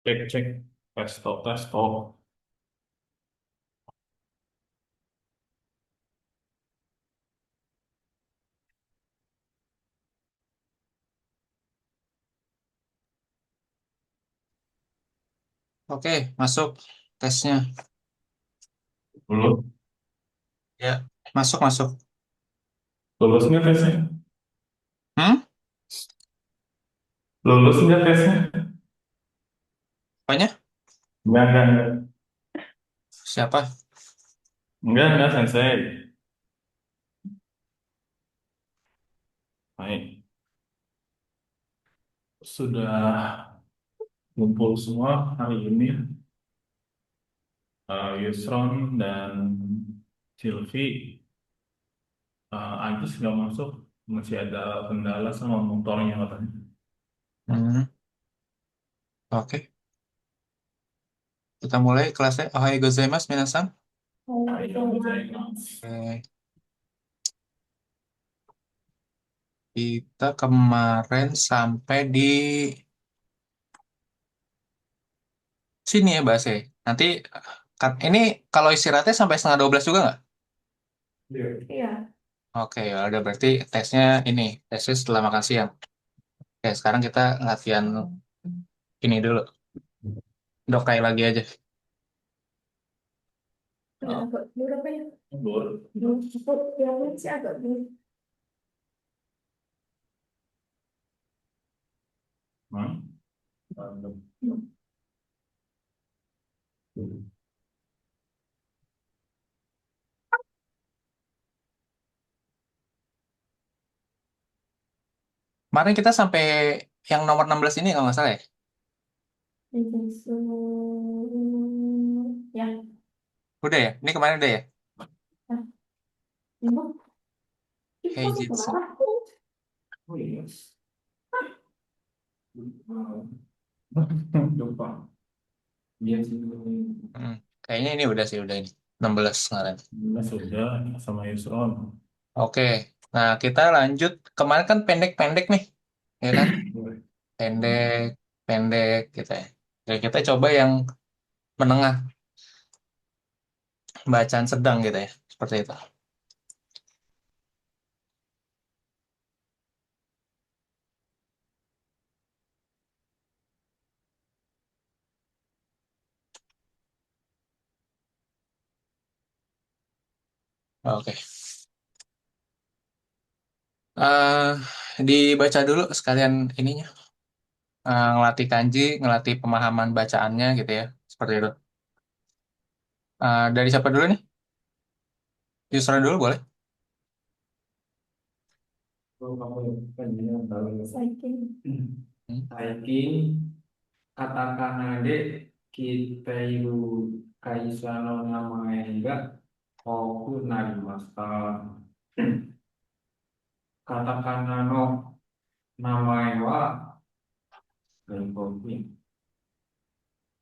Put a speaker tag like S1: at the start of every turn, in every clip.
S1: Cek, cek. Tes tok, tes tok.
S2: Oke, masuk tesnya.
S1: Lulus,
S2: Ya, masuk masuk.
S1: lulus nggak tesnya?
S2: Hmm?
S1: Lulus nggak tesnya?
S2: Apanya?
S1: Enggak.
S2: Siapa?
S1: Enggak, sensei. Baik. Sudah kumpul semua hari ini. Yusron dan Silvi. Agus nggak masuk. Masih ada kendala sama motornya katanya.
S2: Hmm, oke. Kita mulai kelasnya. Ohayou gozaimasu, minasan.
S1: Ayo, gozaimasu.
S2: Oke. Kita kemarin sampai di sini ya bahasnya. Nanti kan ini kalau istirahatnya sampai setengah 12 juga nggak?
S1: Iya.
S2: Oke, ya udah berarti tesnya ini, tesnya setelah makan siang. Oke, sekarang kita latihan ini dulu. Dokai lagi aja.
S1: Ada agak berapa ya? Belum cukup. Yang lain sih agak belum. Hah?
S2: Kemarin kita sampai yang nomor 16 ini kalau nggak salah ya?
S1: Ya,
S2: Udah ya? Ini kemarin udah ya?
S1: ya.
S2: Heijitsu.
S1: Oh iya. Lupa. Iya sih.
S2: Hmm, kayaknya ini udah sih, udah ini. 16 kemarin.
S1: Nah, sudah sama Yusron.
S2: Oke, nah kita lanjut. Kemarin kan pendek-pendek nih, ya kan? Pendek, pendek gitu ya. Oke, kita coba yang menengah, bacaan sedang gitu ya. Seperti itu. Oke. eh Dibaca dulu sekalian ininya. Ngelatih kanji, ngelatih pemahaman bacaannya gitu ya. Seperti itu. Dari siapa dulu nih? Yusra dulu boleh?
S1: Kalau kamu kan dia tahu. Saikin.
S2: Hmm.
S1: Saikin katakan ade kita itu kaisano namanya enggak oku narimasta. Katakana no namae wa Gaikoku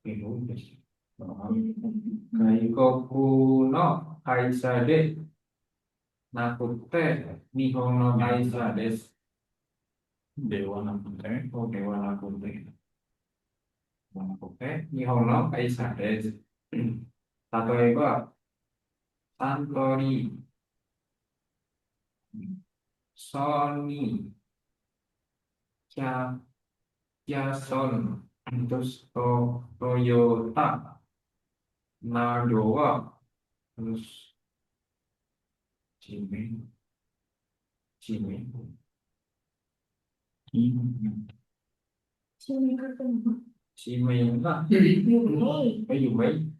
S1: Gaikoku desu. Gaikoku no kaisa de nakute Nihon no kaisa desu. Dewa nakute. Oh, dewa nakute. Nakute Nihon no kaisa desu. 例えば、サントリー、ソニー、キャ、キャソン、トヨタなどは、地名、地名、地名書くの地名が、有名、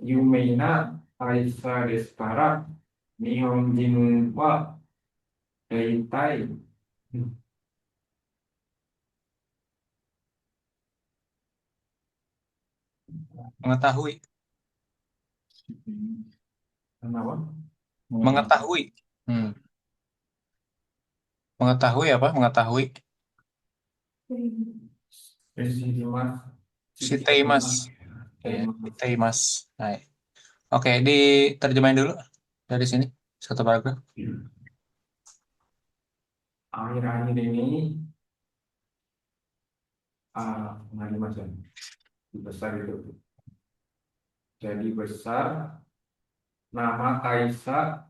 S1: 有名な会社ですから、日本人は大体、
S2: Mengetahui.
S1: kenapa?
S2: Mengetahui. Hmm. Mengetahui apa? Mengetahui.
S1: Mas,
S2: Shiteimasu. Ya, shiteimasu. Nah, oke, diterjemahin dulu dari sini. Satu paragraf.
S1: akhir-akhir ini Nanti macam besar itu. Jadi besar nama Kaisa,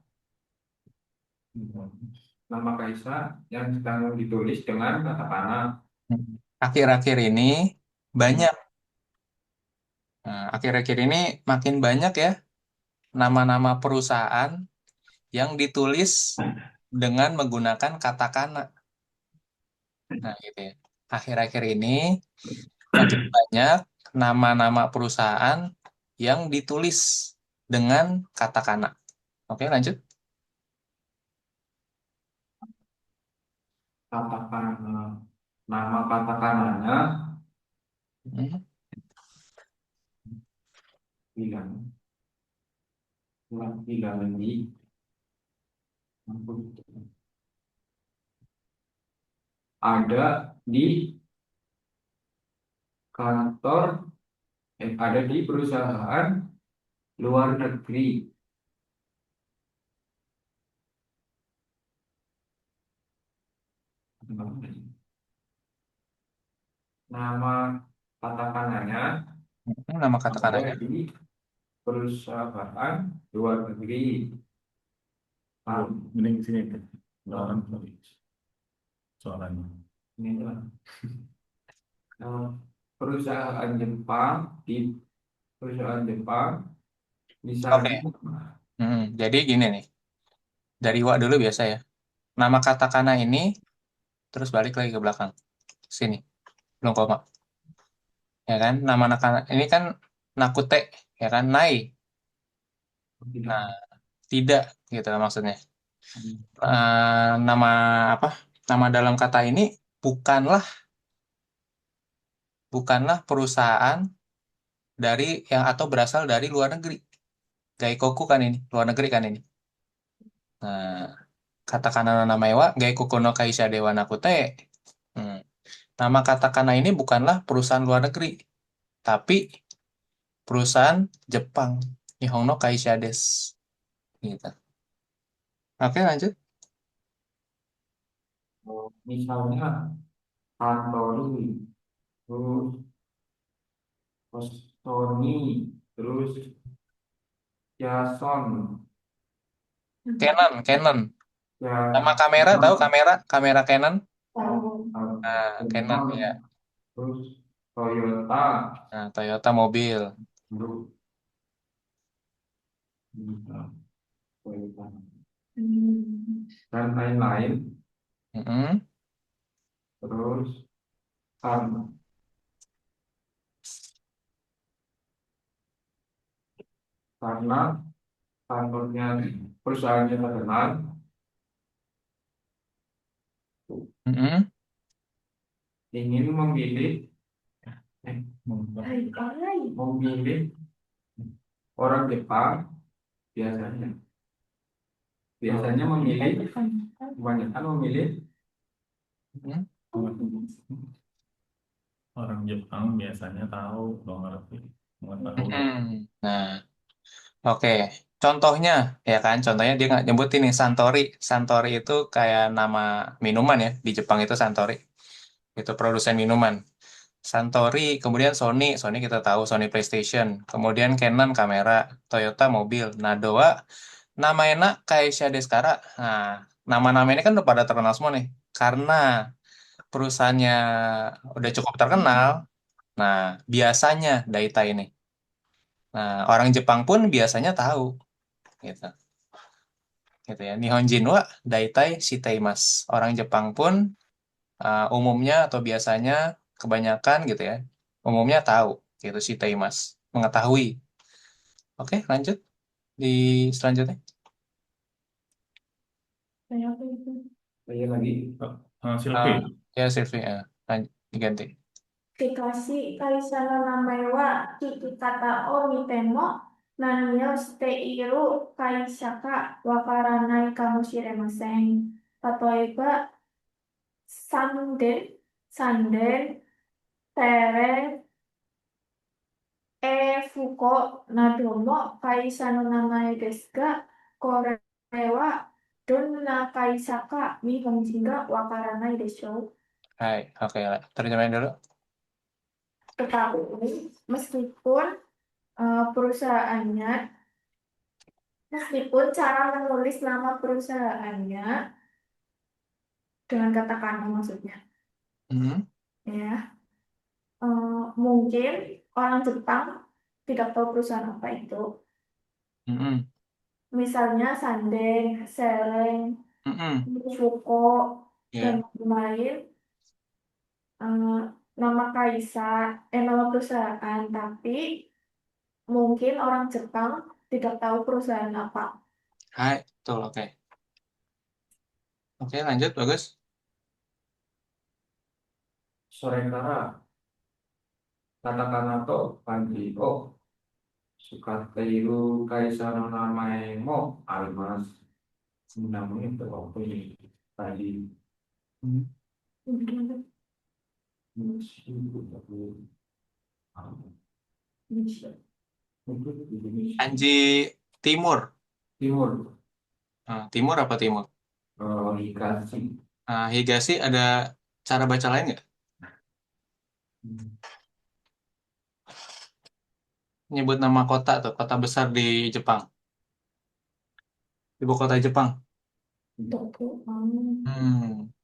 S1: nama Kaisa yang sedang ditulis dengan katakana.
S2: Akhir-akhir ini banyak. Nah, akhir-akhir ini makin banyak ya nama-nama perusahaan yang ditulis dengan menggunakan katakana. Nah, gitu ya. Akhir-akhir ini makin banyak nama-nama perusahaan yang ditulis dengan katakana. Oke, lanjut.
S1: Katakana, nama katakananya
S2: Hmm.
S1: bilang, bilang di ada di kantor, ada di perusahaan luar negeri. Nama katakananya
S2: Nama
S1: ada
S2: katakananya.
S1: di perusahaan luar negeri.
S3: Mending sini deh. Lawan soalannya.
S1: Ini adalah perusahaan Jepang, di perusahaan Jepang
S2: Oke.
S1: misalnya
S2: Jadi gini nih. Dari wa dulu biasa ya. Nama katakana ini terus balik lagi ke belakang. Sini. Belum koma. Ya kan? Nama ini kan nakute, ya kan? Nai. Nah,
S1: tidak
S2: tidak gitu lah maksudnya. Nama apa? Nama dalam kata ini bukanlah bukanlah perusahaan dari yang atau berasal dari luar negeri. Gaikoku kan ini, luar negeri kan ini. Nah, katakana nama wa Gaikoku no kaisha dewa nakute. Hmm. Nama katakana ini bukanlah perusahaan luar negeri, tapi perusahaan Jepang. Nihon no kaisha desu. Gitu. Oke, lanjut.
S1: misalnya Santori, terus Sony, terus Jason,
S2: Canon, Canon.
S1: ya
S2: Nama kamera tahu kamera? Kamera Canon? Nah, Canon
S1: Jepang,
S2: ya.
S1: terus Toyota,
S2: Nah, Toyota mobil.
S1: terus Toyota, dan lain-lain.
S2: Mm-mm.
S1: Terus karena karena kantornya perusahaannya terkenal,
S2: Mm-mm.
S1: ingin memilih orang Jepang biasanya biasanya memilih kebanyakan memilih
S2: Mm-mm.
S3: Orang Jepang biasanya tahu, nggak ngerti, mengetahui.
S2: Mm-mm. Nah, oke. Contohnya, ya kan? Contohnya dia nggak nyebutin nih Santori. Santori itu kayak nama minuman ya. Di Jepang itu Santori. Itu produsen minuman. Santori, kemudian Sony. Sony kita tahu, Sony PlayStation. Kemudian Canon kamera. Toyota mobil. Nah, Doa, nama enak kayak Shade Skara. Nah, nama-nama ini kan udah pada terkenal semua nih. Karena perusahaannya udah cukup terkenal. Nah, biasanya Daita ini. Nah, orang Jepang pun biasanya tahu gitu. Gitu ya. Nihonjin wa Daitai shiteimasu. Orang Jepang pun umumnya atau biasanya kebanyakan gitu ya. Umumnya tahu gitu shiteimasu, mengetahui. Oke, lanjut di selanjutnya.
S1: saya lagi
S3: Silvi,
S2: Ya, Silvi, lanjut, diganti.
S4: しかし、会社の名前は聞き方を見ても何をしている会社かわからないかもしれません。例えば、サンデル、テレ、フコなども会社の名前ですが、これはどんな会社か日本人がわからないでしょう。
S2: Hai, oke, terjemahin dulu.
S4: Tetapi meskipun perusahaannya, meskipun cara menulis nama perusahaannya dengan katakana maksudnya,
S2: Hmm,
S4: ya, mungkin orang Jepang tidak tahu perusahaan apa itu.
S2: hmm,
S4: Misalnya Sandeng, Sereng,
S2: hmm,
S4: Fuko, dan
S2: ya.
S4: lain-lain, eh, nama kaisar, nama perusahaan, tapi mungkin orang Jepang tidak tahu perusahaan apa.
S2: Hai, betul, oke. Oke, lanjut, bagus.
S1: Sorekara, katakana to kanji o sukateiru kaisar no namae mo arimasu. Namanya itu apa ini? Tadi
S2: Hmm. Kanji timur.
S1: Timur,
S2: Timur apa timur?
S1: Hikashi.
S2: Higashi ada cara baca lain nggak? Nyebut nama kota tuh, kota besar di Jepang. Ibu kota Jepang.
S4: Toko,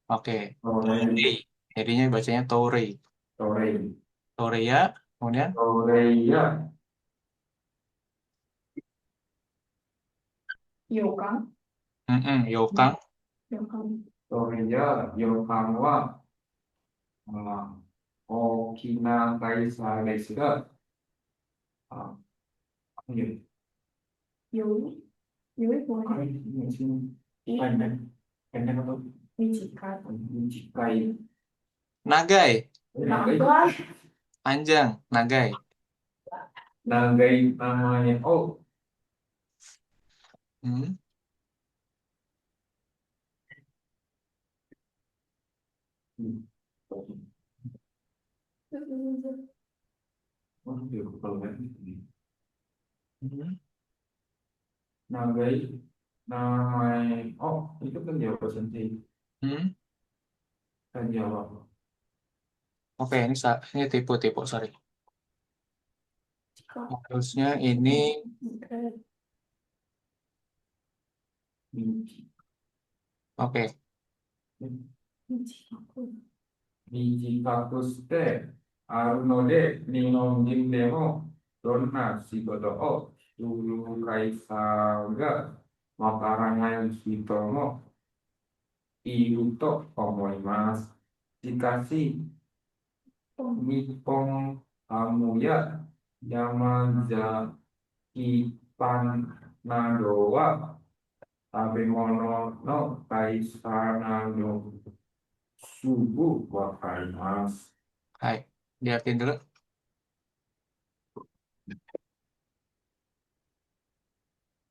S2: Oke.
S1: Torei,
S2: Tourei. Jadinya bacanya Tourei.
S1: Torei,
S2: Toreya, kemudian
S1: Toreya,
S4: Yokang,
S2: Yokang.
S4: Yokang,
S1: Toreya, Yokawa, Okina kaisar desu ga, ah, apa ya?
S4: Yoi, Yoi boleh,
S1: Ini sini
S4: I,
S1: pendek, pendek atau
S4: Michikan,
S1: Michikai,
S2: Nagai.
S4: Naga,
S2: Panjang. Nagai.
S1: Nagai namanya, oh,
S2: Hmm,
S1: dia kalau ini.
S2: hmm,
S1: Nagai namanya, oh, itu kan Jawa sendiri,
S2: hmm.
S1: kan Jawa.
S2: Oke, ini tipu-tipu, sorry.
S4: Michika,
S2: Harusnya ini,
S1: Michi,
S2: oke.
S4: Michikaku,
S1: Michikaku te, Arunode, Nihonjin demo, Donna Shigoto o, Suru Kaisar ga, Wakaranai Shitomo, Iru to omoimasu. Shikashi, Nippon Amuya, Yamazaki Panado wa, Tabemono no Kaisar no Subu wa kaimasu.
S2: Hai. Diartiin dulu.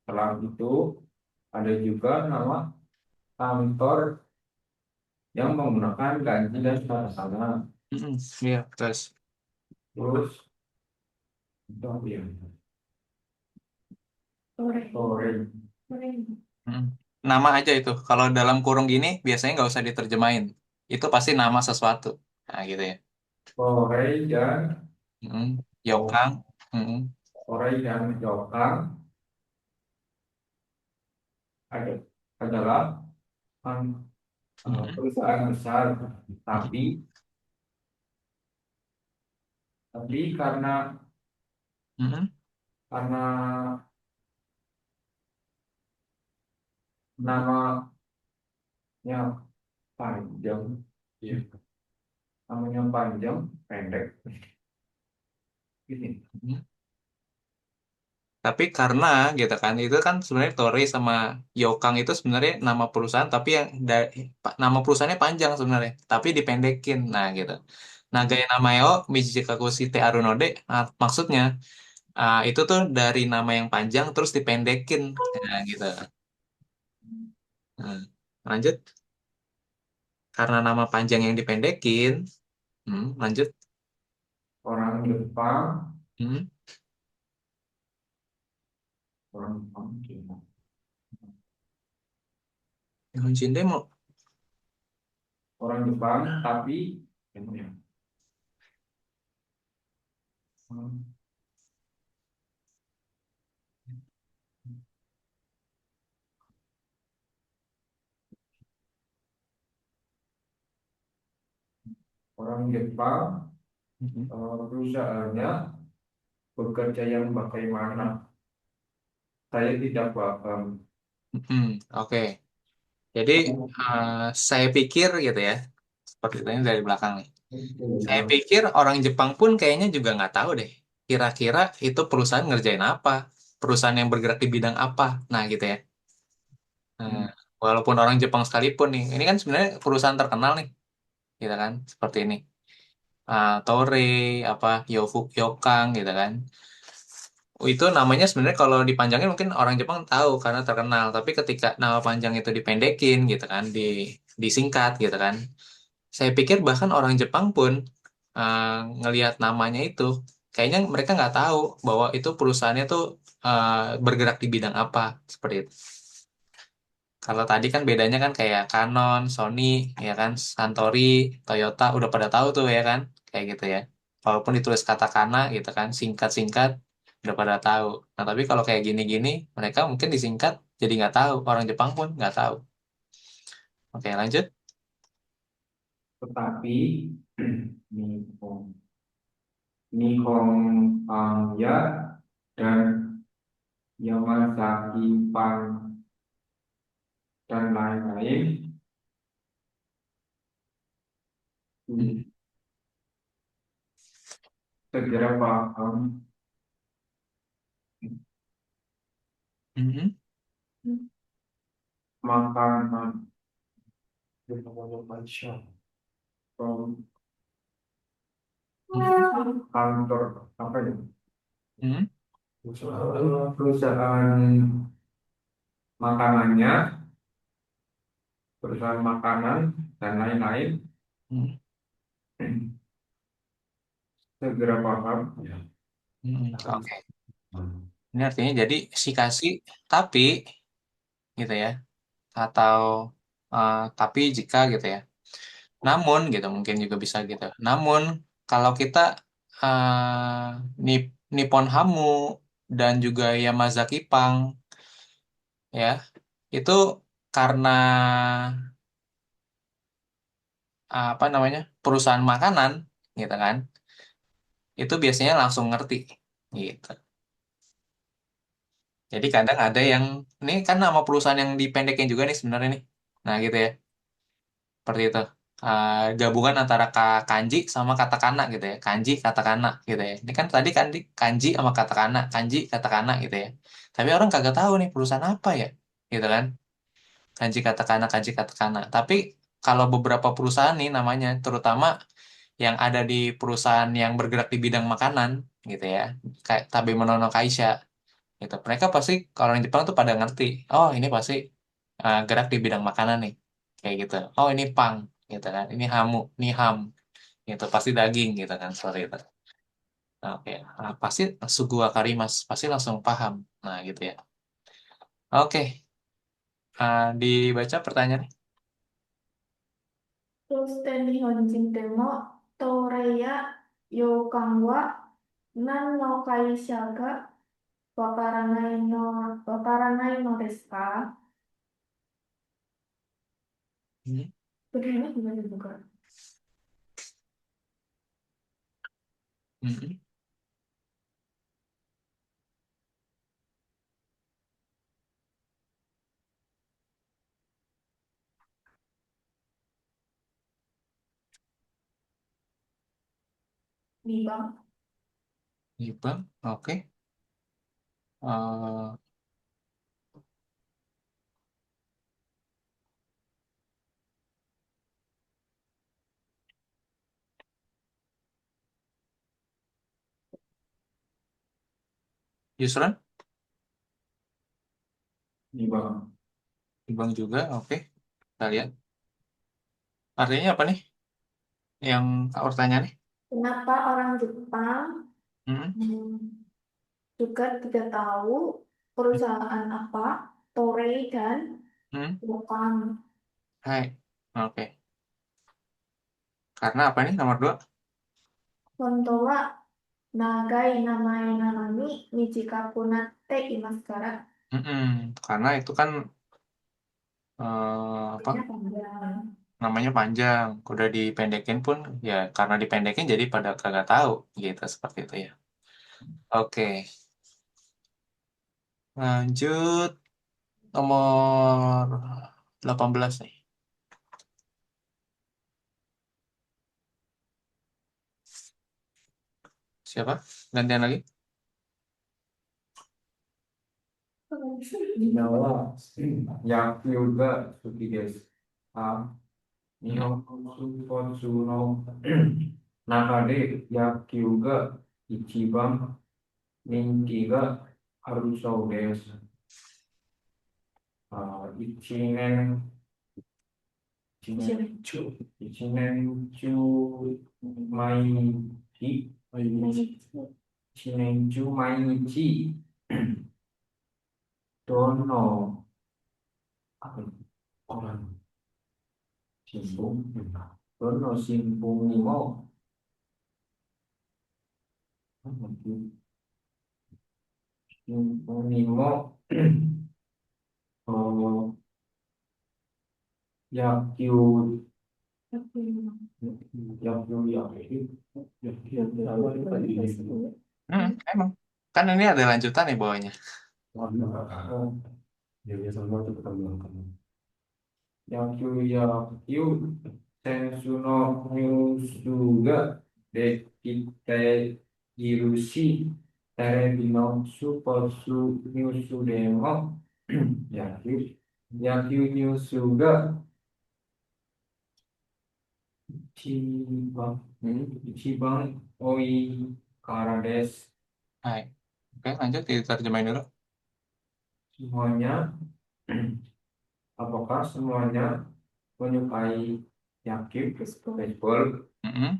S1: Setelah itu ada juga nama kantor yang menggunakan kanji dan katakana.
S2: Iya, terus.
S1: Terus itu apa ya?
S4: Sore,
S1: Sore.
S4: Sore,
S2: Mm. Nama aja itu. Kalau dalam kurung gini, biasanya nggak usah diterjemahin. Itu pasti nama sesuatu. Nah, gitu ya.
S1: Sore dan
S2: Yokang. Mm.
S1: Sore dan Jokang ada adalah perusahaan besar, tapi karena
S2: Mm.
S1: karena namanya panjang, ya, namanya panjang, pendek, gini.
S2: Mm. Tapi karena gitu kan, itu kan sebenarnya Tori sama Yokang itu sebenarnya nama perusahaan, tapi yang nama perusahaannya panjang sebenarnya, tapi dipendekin. Nah, gitu. Nah, gaya namanya Mijikaku Shite Arunode, maksudnya itu tuh dari nama yang panjang terus dipendekin. Nah, gitu. Nah, lanjut. Karena nama panjang yang dipendekin, lanjut.
S1: Orang Jepang,
S2: Hmm,
S1: orang Jepang, gimana?
S2: Nihonjin Demo.
S1: Orang Jepang, tapi gimana ya? Orang Jepang,
S2: Mhm.
S1: perusahaannya bekerja yang bagaimana? Saya tidak paham.
S2: Oke. Jadi saya pikir gitu ya, seperti itu ini dari belakang nih. Saya pikir orang Jepang pun kayaknya juga nggak tahu deh. Kira-kira itu perusahaan ngerjain apa, perusahaan yang bergerak di bidang apa. Nah gitu ya. Nah, walaupun orang Jepang sekalipun nih, ini kan sebenarnya perusahaan terkenal nih, gitu kan, seperti ini. Toray, apa Yokang gitu kan. Itu namanya sebenarnya kalau dipanjangin mungkin orang Jepang tahu karena terkenal. Tapi ketika nama panjang itu dipendekin gitu kan, disingkat gitu kan. Saya pikir bahkan orang Jepang pun ngelihat namanya itu, kayaknya mereka nggak tahu bahwa itu perusahaannya tuh bergerak di bidang apa seperti itu. Kalau tadi kan bedanya kan kayak Canon, Sony, ya kan, Santori, Toyota udah pada tahu tuh ya kan, kayak gitu ya. Walaupun ditulis katakana gitu kan, singkat-singkat udah pada tahu. Nah tapi kalau kayak gini-gini, mereka mungkin disingkat jadi nggak tahu. Orang Jepang pun nggak tahu. Oke lanjut.
S1: Tetapi Nihon, Nihon ya dan Yamazaki Pan dan lain-lain
S2: Mhm.
S1: segera paham
S2: Mhm.
S1: makanan kantor apa ya?
S2: Mhm.
S1: Perusahaan makanannya, perusahaan makanan dan lain-lain
S2: Mhm.
S1: segera paham.
S2: Mhm. Oke. Ini artinya jadi si kasih tapi gitu ya, atau tapi jika gitu ya. Namun gitu mungkin juga bisa gitu. Namun kalau kita Nippon Hamu dan juga Yamazaki Pang ya itu karena apa namanya perusahaan makanan gitu kan, itu biasanya langsung ngerti gitu. Jadi kadang ada yang ini kan nama perusahaan yang dipendekin juga nih sebenarnya nih. Nah gitu ya. Seperti itu. Gabungan antara kanji sama katakana gitu ya. Kanji, katakana gitu ya. Ini kan tadi kanji sama katakana, kanji, katakana gitu ya. Tapi orang kagak tahu nih perusahaan apa ya, gitu kan. Kanji, katakana. Tapi kalau beberapa perusahaan nih namanya, terutama yang ada di perusahaan yang bergerak di bidang makanan gitu ya. Kayak Tabimono no Kaisha gitu. Mereka pasti kalau orang Jepang tuh pada ngerti. Oh, ini pasti gerak di bidang makanan nih. Kayak gitu. Oh, ini pang gitu kan. Ini hamu, ini ham gitu. Pasti daging gitu kan seperti itu. Nah, oke. Pasti sugu akarimas, pasti langsung paham. Nah, gitu ya. Oke. Dibaca pertanyaannya.
S4: そして日本人でも、東レや洋館は何の会社かわからないのですか？
S2: Hmm.
S4: Begini gimana juga?
S2: Hmm.
S4: Nih bang,
S2: Jepang. Oke. Eh, Yusron,
S1: Ini bang,
S2: Jepang juga. Oke. Kita lihat. Artinya apa nih? Yang pertanyaannya?
S4: kenapa orang Jepang
S2: Hmm.
S4: hmm, juga tidak tahu perusahaan apa, Toray dan
S2: Hmm.
S4: Yokan?
S2: Hai. Oke. Karena apa nih nomor dua?
S4: 本当は Nagai namae nanami mijikaku natte imasu kara.
S2: Karena itu kan apa
S4: Artinya panjang.
S2: namanya panjang. Udah dipendekin pun ya karena dipendekin jadi pada kagak tahu gitu seperti itu ya. Oke, lanjut nomor 18 nih. Siapa? Gantian lagi?
S1: みんなは野球が好きです。日本のスポーツの中で野球が一番人気があるそうです。一年一年中毎日一年中毎日どのコラム新聞どの新聞にも新聞にも野球
S2: Emang. Kan ini ada lanjutan nih bawahnya.
S1: 野球選手のニュースができているし、テレビのスポーツニュースでも野球ニュースが一番多いからです。
S2: Hai. Oke, lanjut diterjemahin dulu.
S1: Semuanya, apakah semuanya menyukai yakin baseball?
S2: Mm-mm.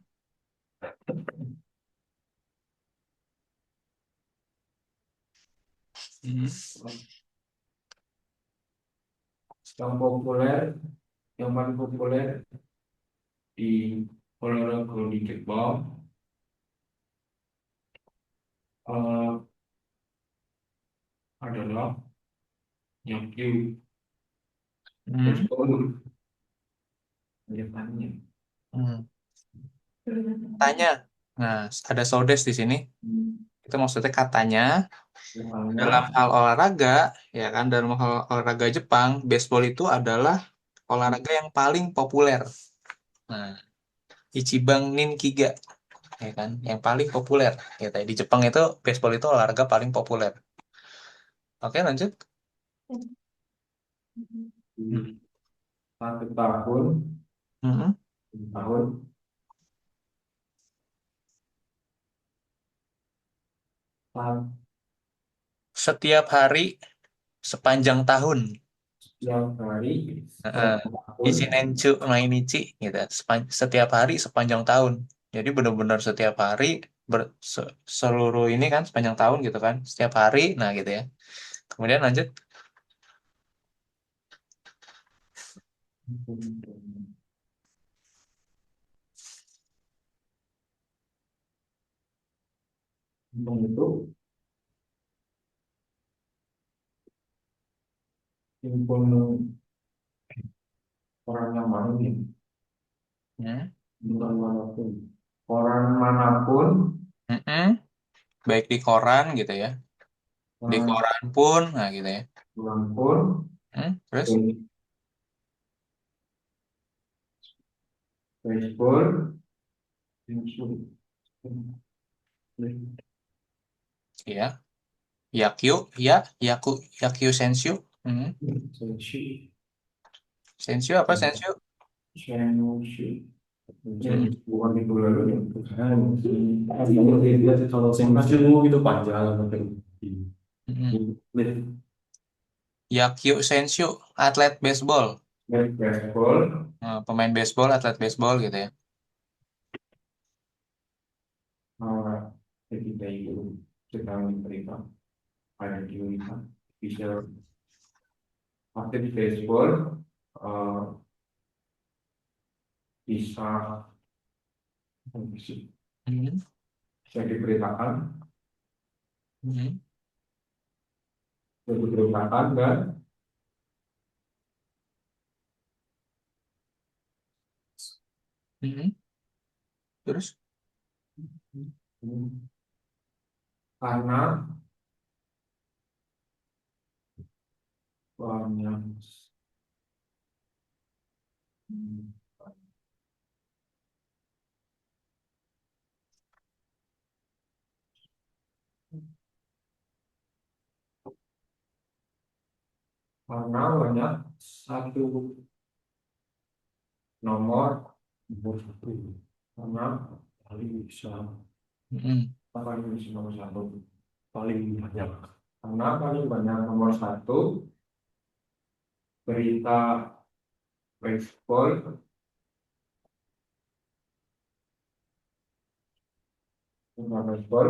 S2: Mm.
S1: Yang paling populer di olahraga di Jepang adalah yakin
S2: Mm.
S1: baseball. Tanya.
S2: Mm. Tanya. Nah, ada sodes di sini. Itu maksudnya katanya dalam hal olahraga, ya kan, dalam hal olahraga Jepang, baseball itu adalah olahraga yang paling populer. Nah, Ichiban Ninkiga, ya kan, yang paling populer. Ya, di Jepang itu baseball itu olahraga paling populer. Oke, lanjut.
S1: Satu tahun
S2: Mm-mm. Setiap hari sepanjang tahun.
S1: setiap hari
S2: Ishinenchu mainichi gitu. Setiap hari sepanjang tahun. Jadi benar-benar setiap hari seluruh ini kan sepanjang tahun gitu kan. Setiap hari, nah gitu ya. Kemudian lanjut.
S1: itu himpun orang yang mana nih?
S2: Hmm.
S1: Bukan manapun. Orang manapun,
S2: Mm-mm. Baik di koran gitu ya. Di
S1: orang
S2: koran pun, nah gitu ya.
S1: manapun,
S2: Terus?
S1: baseball,
S2: Ya. Yakyu, ya, yakyu sensyu. Sensyu apa sensyu?
S1: bukan itu lalu yang
S3: Kalau sensu itu panjang.
S2: Mm-mm. Yakyu sensyu, atlet baseball.
S1: baseball,
S2: Nah, pemain baseball, atlet baseball gitu ya.
S1: ketika itu sedang menerima ada di rumah bisa aktif baseball bisa
S2: Hmm.
S1: Bisa diberitakan,
S2: Mhm.
S1: bisa diberitakan dan
S2: Mhm. Terus?
S1: karena banyak karena banyak satu nomor karena paling bisa
S2: Mhm.
S1: paling bisa nomor satu paling banyak karena paling banyak nomor satu berita baseball berita baseball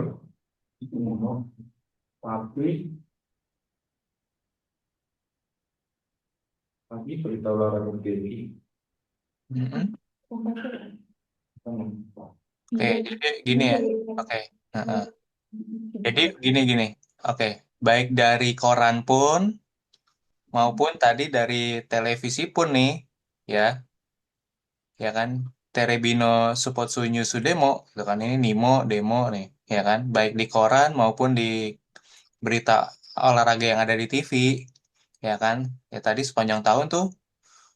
S1: itu nomor tapi berita olahraga TV
S2: Mhm.
S1: hmm,
S2: Oke, jadi gini ya. Oke. Heeh. Jadi gini. Oke, baik dari koran pun maupun tadi dari televisi pun nih, ya, ya kan. Terebino Supotsu Nyusu Demo, gitu kan ini Nimo demo nih, ya kan. Baik di koran maupun di berita olahraga yang ada di TV, ya kan. Ya tadi sepanjang tahun tuh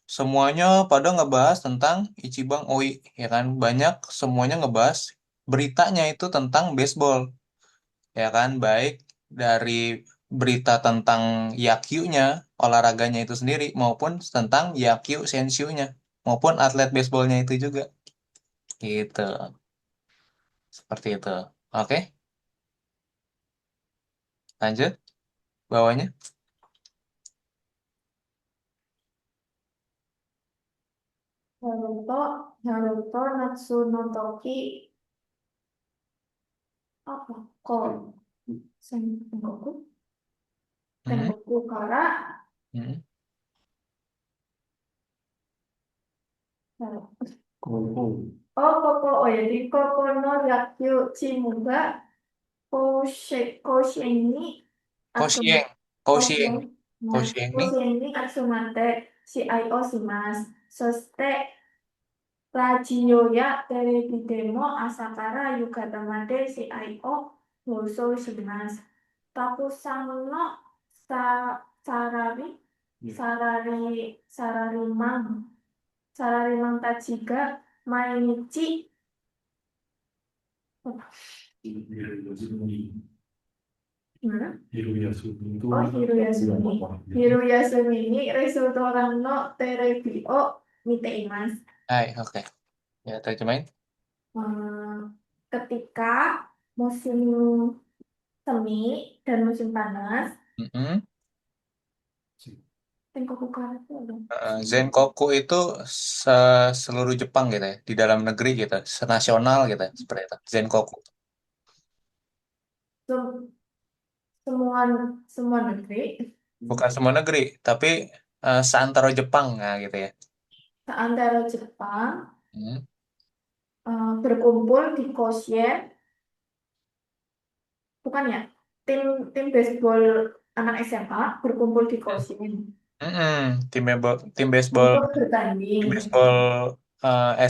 S2: semuanya pada ngebahas tentang Ichiban Oi, ya kan. Banyak semuanya ngebahas beritanya itu tentang baseball, ya kan. Baik dari berita tentang Yakyu-nya, olahraganya itu sendiri, maupun tentang Yakyu Senshu-nya, maupun atlet baseballnya itu juga. Gitu, seperti itu. Oke, lanjut bawahnya.
S4: Naruto, Naruto Natsu no Toki apa? Kon, Sengoku,
S2: Mhm,
S4: Sengoku Kara,
S2: mhm.
S1: kuku
S4: Oh ya, di Koko no Yakyu Chimuga, Koshien ni
S2: Koshieng,
S4: Atsumate,
S2: Koshieng,
S4: Koshien,
S2: Koshieng nih.
S4: Koshien ni Atsumate, CIO shimasu. そして、ラジオやテレビでも朝から夕方まで試合を放送します。たくさんのサラリ、サラリーマン、サラリーマンたちが毎日、
S3: Hiru Yasumi itu
S4: oh昼休みにレストランのテレビを見ています。
S2: Hai, oke. Ya, terjemahin.
S4: Ketika musim semi dan musim panas,
S2: Mhm.
S4: Tengkoku Kara itu ada.
S2: Zenkoku itu seluruh Jepang gitu ya, di dalam negeri gitu, senasional gitu, seperti itu. Zenkoku.
S4: Sem- Semua semua negeri
S2: Bukan semua negeri, tapi seantero Jepang, nah gitu ya.
S4: seantero Jepang
S2: Hmm.
S4: berkumpul di Koshien, bukan ya? Tim tim baseball anak SMA berkumpul di Koshien
S2: Mm-mm. Tim
S4: untuk bertanding.
S2: baseball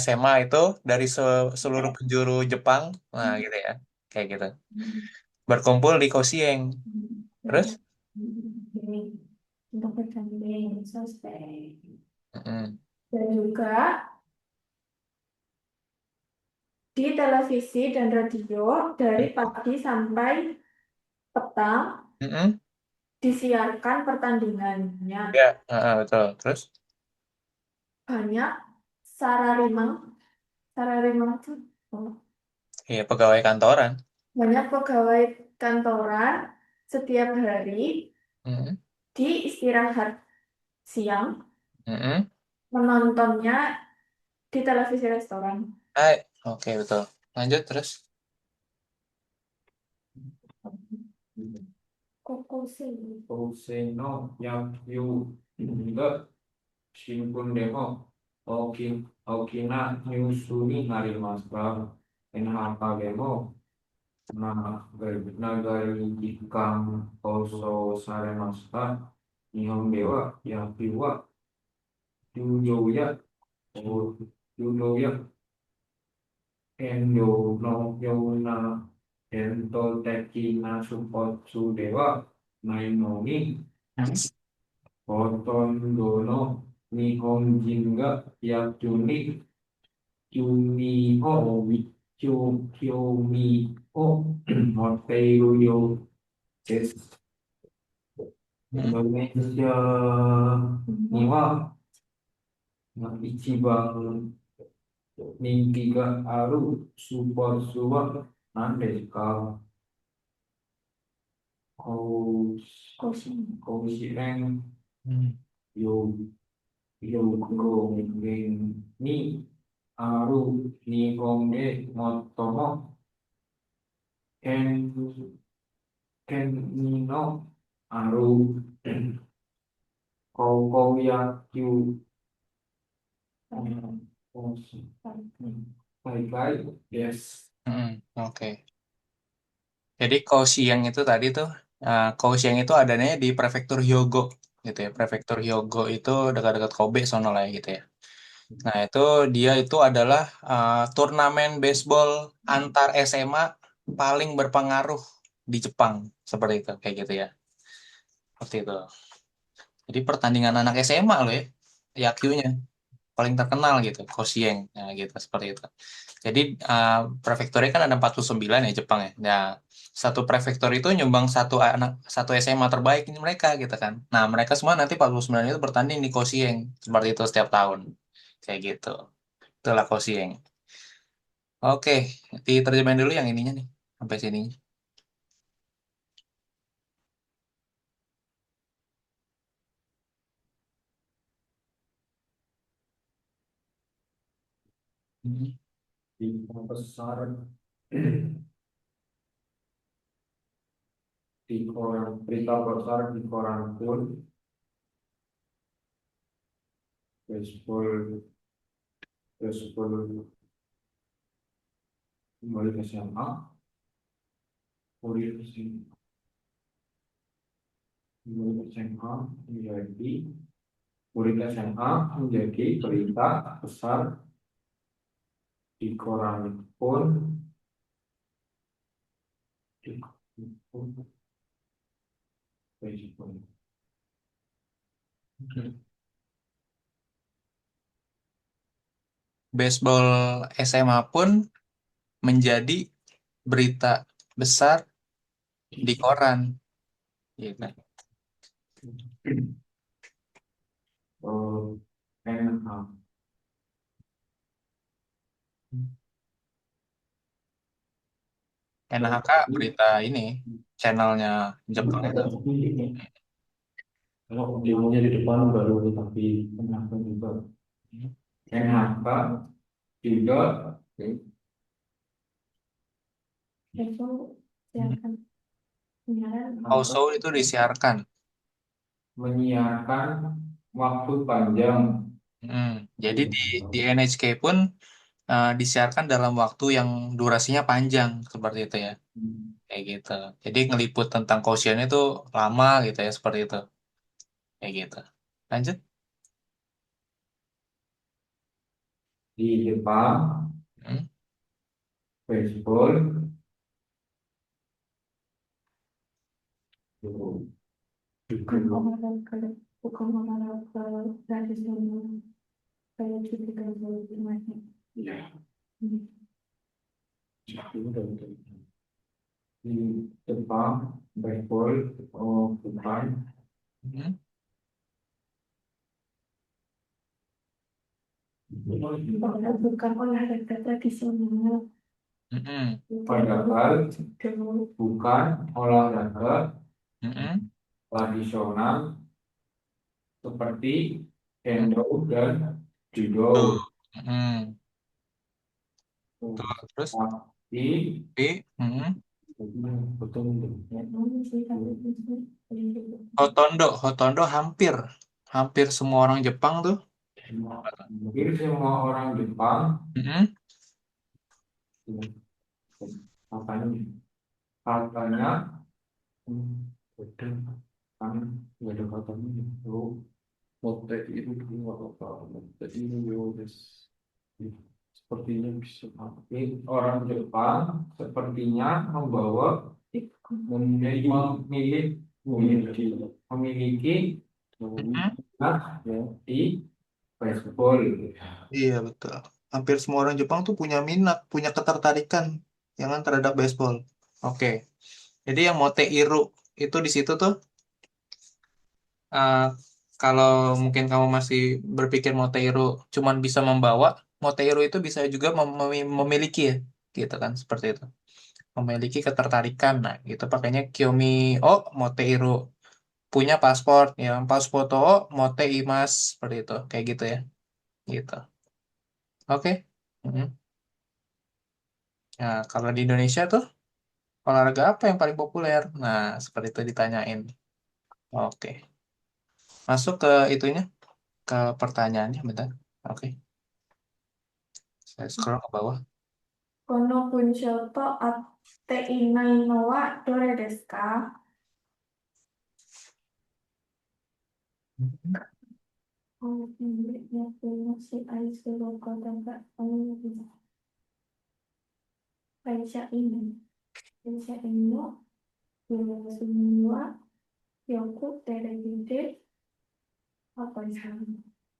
S2: SMA itu dari seluruh penjuru Jepang, nah gitu ya, kayak gitu. Berkumpul di Kosieng. Terus?
S4: Ini untuk bertanding selesai.
S2: Mm-mm.
S4: Dan juga di televisi dan radio dari pagi sampai petang
S2: Mm-mm.
S4: disiarkan pertandingannya.
S2: Ya, betul. Terus?
S4: Banyak sararimang, sararimang itu oh,
S2: Iya, pegawai kantoran.
S4: banyak pegawai kantoran setiap hari
S2: Mm-mm.
S4: di istirahat siang
S2: Mm-mm.
S4: menontonnya di televisi restoran.
S2: Hai, oke betul. Lanjut terus.
S4: Kokusei.
S1: Kouseno Yakyu juga Shimpun Demo Okina Nyusuni Harimasu NHK Demo nagari jikang koso saremasta nihon de wa yaku wa yuyo ya yuyo ya endo no yona ento teki na supotsu de wa nai no ni hoton dono nihon jinga yaku ni Yumi o Kyomi o Morteo yo des Indonesia ni wa Ichiban Ninki ga aru Supotsu wa nan desu ka? Koushiren yo Yokogen ni aru Nihon de motomo Ken Ken ni no aru Kokoyaku Baik-baik, yes.
S2: Oke. Jadi Kaohsiung itu tadi tuh, Kaohsiung itu adanya di prefektur Hyogo gitu ya. Prefektur Hyogo itu dekat-dekat Kobe sono lah ya gitu ya. Nah itu dia itu adalah turnamen baseball antar SMA paling berpengaruh di Jepang seperti itu kayak gitu ya. Seperti itu. Jadi pertandingan anak SMA loh ya, Yakyunya paling terkenal gitu, Kaohsiung, nah gitu seperti itu. Jadi prefekturnya kan ada 49 ya Jepang ya. Nah, satu prefektur itu nyumbang satu SMA terbaik ini mereka gitu kan. Nah, mereka semua nanti 49 itu bertanding di Kaohsiung seperti itu setiap tahun. Kayak gitu. Itulah Kaohsiung. Oke, diterjemahin dulu yang ininya nih sampai sini.
S1: Di besar di koran berita besar di koran pun baseball kembali ke SMA kuliah menjadi murid SMA menjadi berita besar di koran pun baseball.
S2: Baseball SMA pun menjadi berita besar di koran. Gitu.
S1: NH
S2: NHK berita ini channelnya Jepang itu.
S1: Kalau demonya di depan baru tapi kenapa juga NHK juga
S4: Itu silakan penyiaran
S2: Also itu disiarkan.
S1: menyiarkan waktu panjang.
S2: Jadi di NHK pun disiarkan dalam waktu yang durasinya panjang seperti itu ya, kayak gitu. Jadi ngeliput tentang Kaohsiung itu lama gitu ya seperti itu, kayak gitu. Lanjut.
S1: Di Jepang
S2: Hmm.
S1: baseball
S4: bukan olahraga tradisional kayak gitu kan macam.
S1: ya
S4: Hmm.
S1: di Jepang baseball bukan
S2: Hmm.
S4: Bukan olahraga tradisional.
S2: Hmm.
S1: padahal bukan olahraga
S2: Hmm.
S1: tradisional seperti kendo dan judo.
S2: Hmm. Terus
S1: Tapi betul
S2: Hotondo hampir semua orang Jepang tuh.
S1: hampir semua orang Jepang
S2: Hmm.
S1: apanya katanya udah kan nggak ada katanya itu mote itu dua apa mote itu yowes sepertinya bisa tapi orang Jepang sepertinya membawa memiliki memiliki memiliki
S2: Mm-mm.
S1: minat di baseball.
S2: Iya, betul. Hampir semua orang Jepang tuh punya minat, punya ketertarikan yang kan terhadap baseball. Oke. Jadi yang Moteiru itu di situ tuh eh, kalau mungkin kamu masih berpikir Moteiru cuman bisa membawa, Moteiru itu bisa juga memiliki ya, gitu kan, seperti itu. Memiliki ketertarikan. Nah, itu pakainya Kiyomi o Moteiru. Punya paspor, ya paspor o Moteimasu, seperti itu. Kayak gitu ya. Gitu. Oke. Mhm. Nah, kalau di Indonesia tuh olahraga apa yang paling populer? Nah, seperti itu ditanyain. Oke. Masuk ke itunya, ke pertanyaannya, bentar. Oke. Saya scroll ke bawah.
S4: この文章と合っていないのはどれですか？ Oh, miliknya punya si Aisyah kota Mbak Aisyah ini. Aisyah ini, semua Yoku televisi apa ya?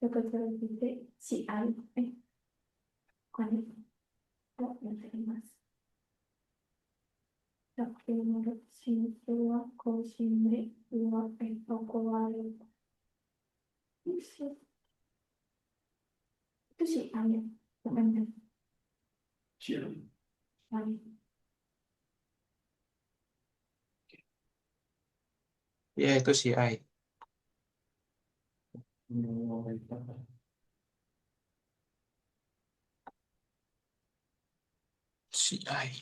S4: Yoku televisi si Ai. Bukan itu. Oh, ya, terima. Tapi menurut Shinsuwa Koshime, Iwa Okowari. Itu si Ai. Bukan itu. Ai.
S2: Ya, itu si Ai. Si Ai.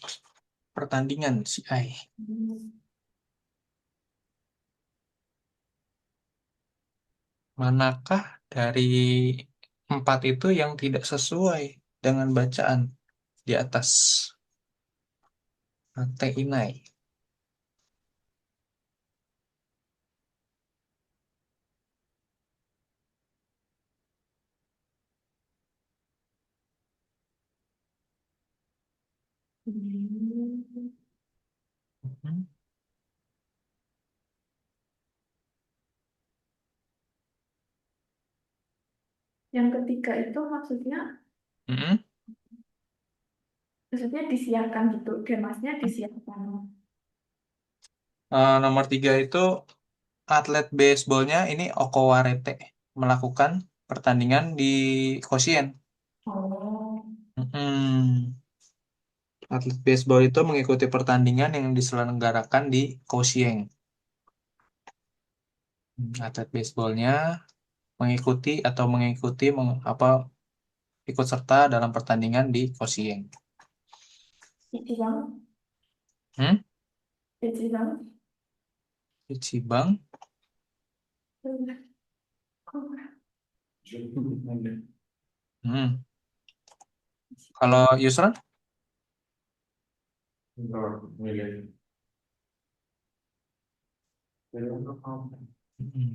S2: Pertandingan si Ai. Manakah dari empat itu yang tidak sesuai dengan bacaan di atas? Ate Inai. Mhm.
S4: Yang ketiga itu
S2: Mhm.
S4: maksudnya disiarkan gitu, kemasnya disiarkan.
S2: Nomor 3 itu atlet baseballnya ini Okowarete melakukan pertandingan di Koshien.
S4: Oh,
S2: Mhm. Atlet baseball itu mengikuti pertandingan yang diselenggarakan di Kaohsiung. Atlet baseballnya mengikuti apa ikut serta dalam pertandingan di Kaohsiung.
S4: Ichiban,
S2: Hmm?
S4: Ichiban.
S2: Ichiban. Hmm. Kalau Yusran?
S1: Milih.
S2: Hmm.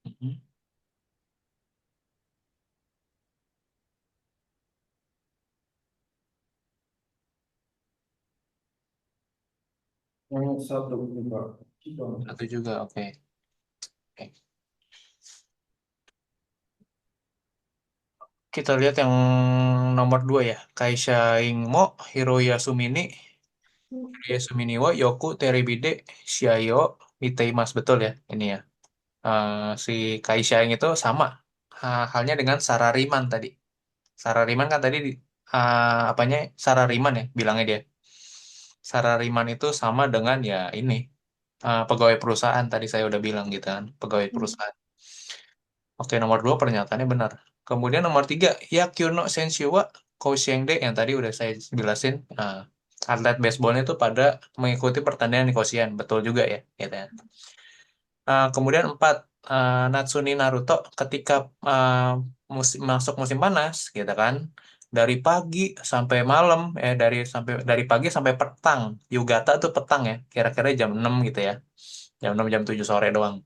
S2: Hmm.
S1: Yang satu juga.
S2: Satu juga, oke. Oke. Kita lihat yang nomor 2 ya. Kaisha Ingmo, Hiroya Sumini, Hiroya Sumini wo Yoku Teribide, Shiayo, Miteimas. Betul ya ini ya. Si Kaisha yang itu sama halnya dengan Sarariman tadi. Sarariman kan tadi apanya Sarariman ya bilangnya dia. Sarariman itu sama dengan ya ini pegawai perusahaan tadi saya udah bilang gitu kan, pegawai perusahaan. Oke, nomor 2 pernyataannya benar. Kemudian nomor 3, Yakuno Senshiwa Koushengde yang tadi udah saya jelasin. Atlet baseballnya itu pada mengikuti pertandingan di Koshien. Betul juga ya. Gitu ya. Kemudian 4, Natsuni Naruto ketika masuk musim panas gitu kan, dari pagi sampai malam, dari pagi sampai petang. Yugata tuh petang ya, kira-kira jam 6 gitu ya, jam 6 jam 7 sore doang.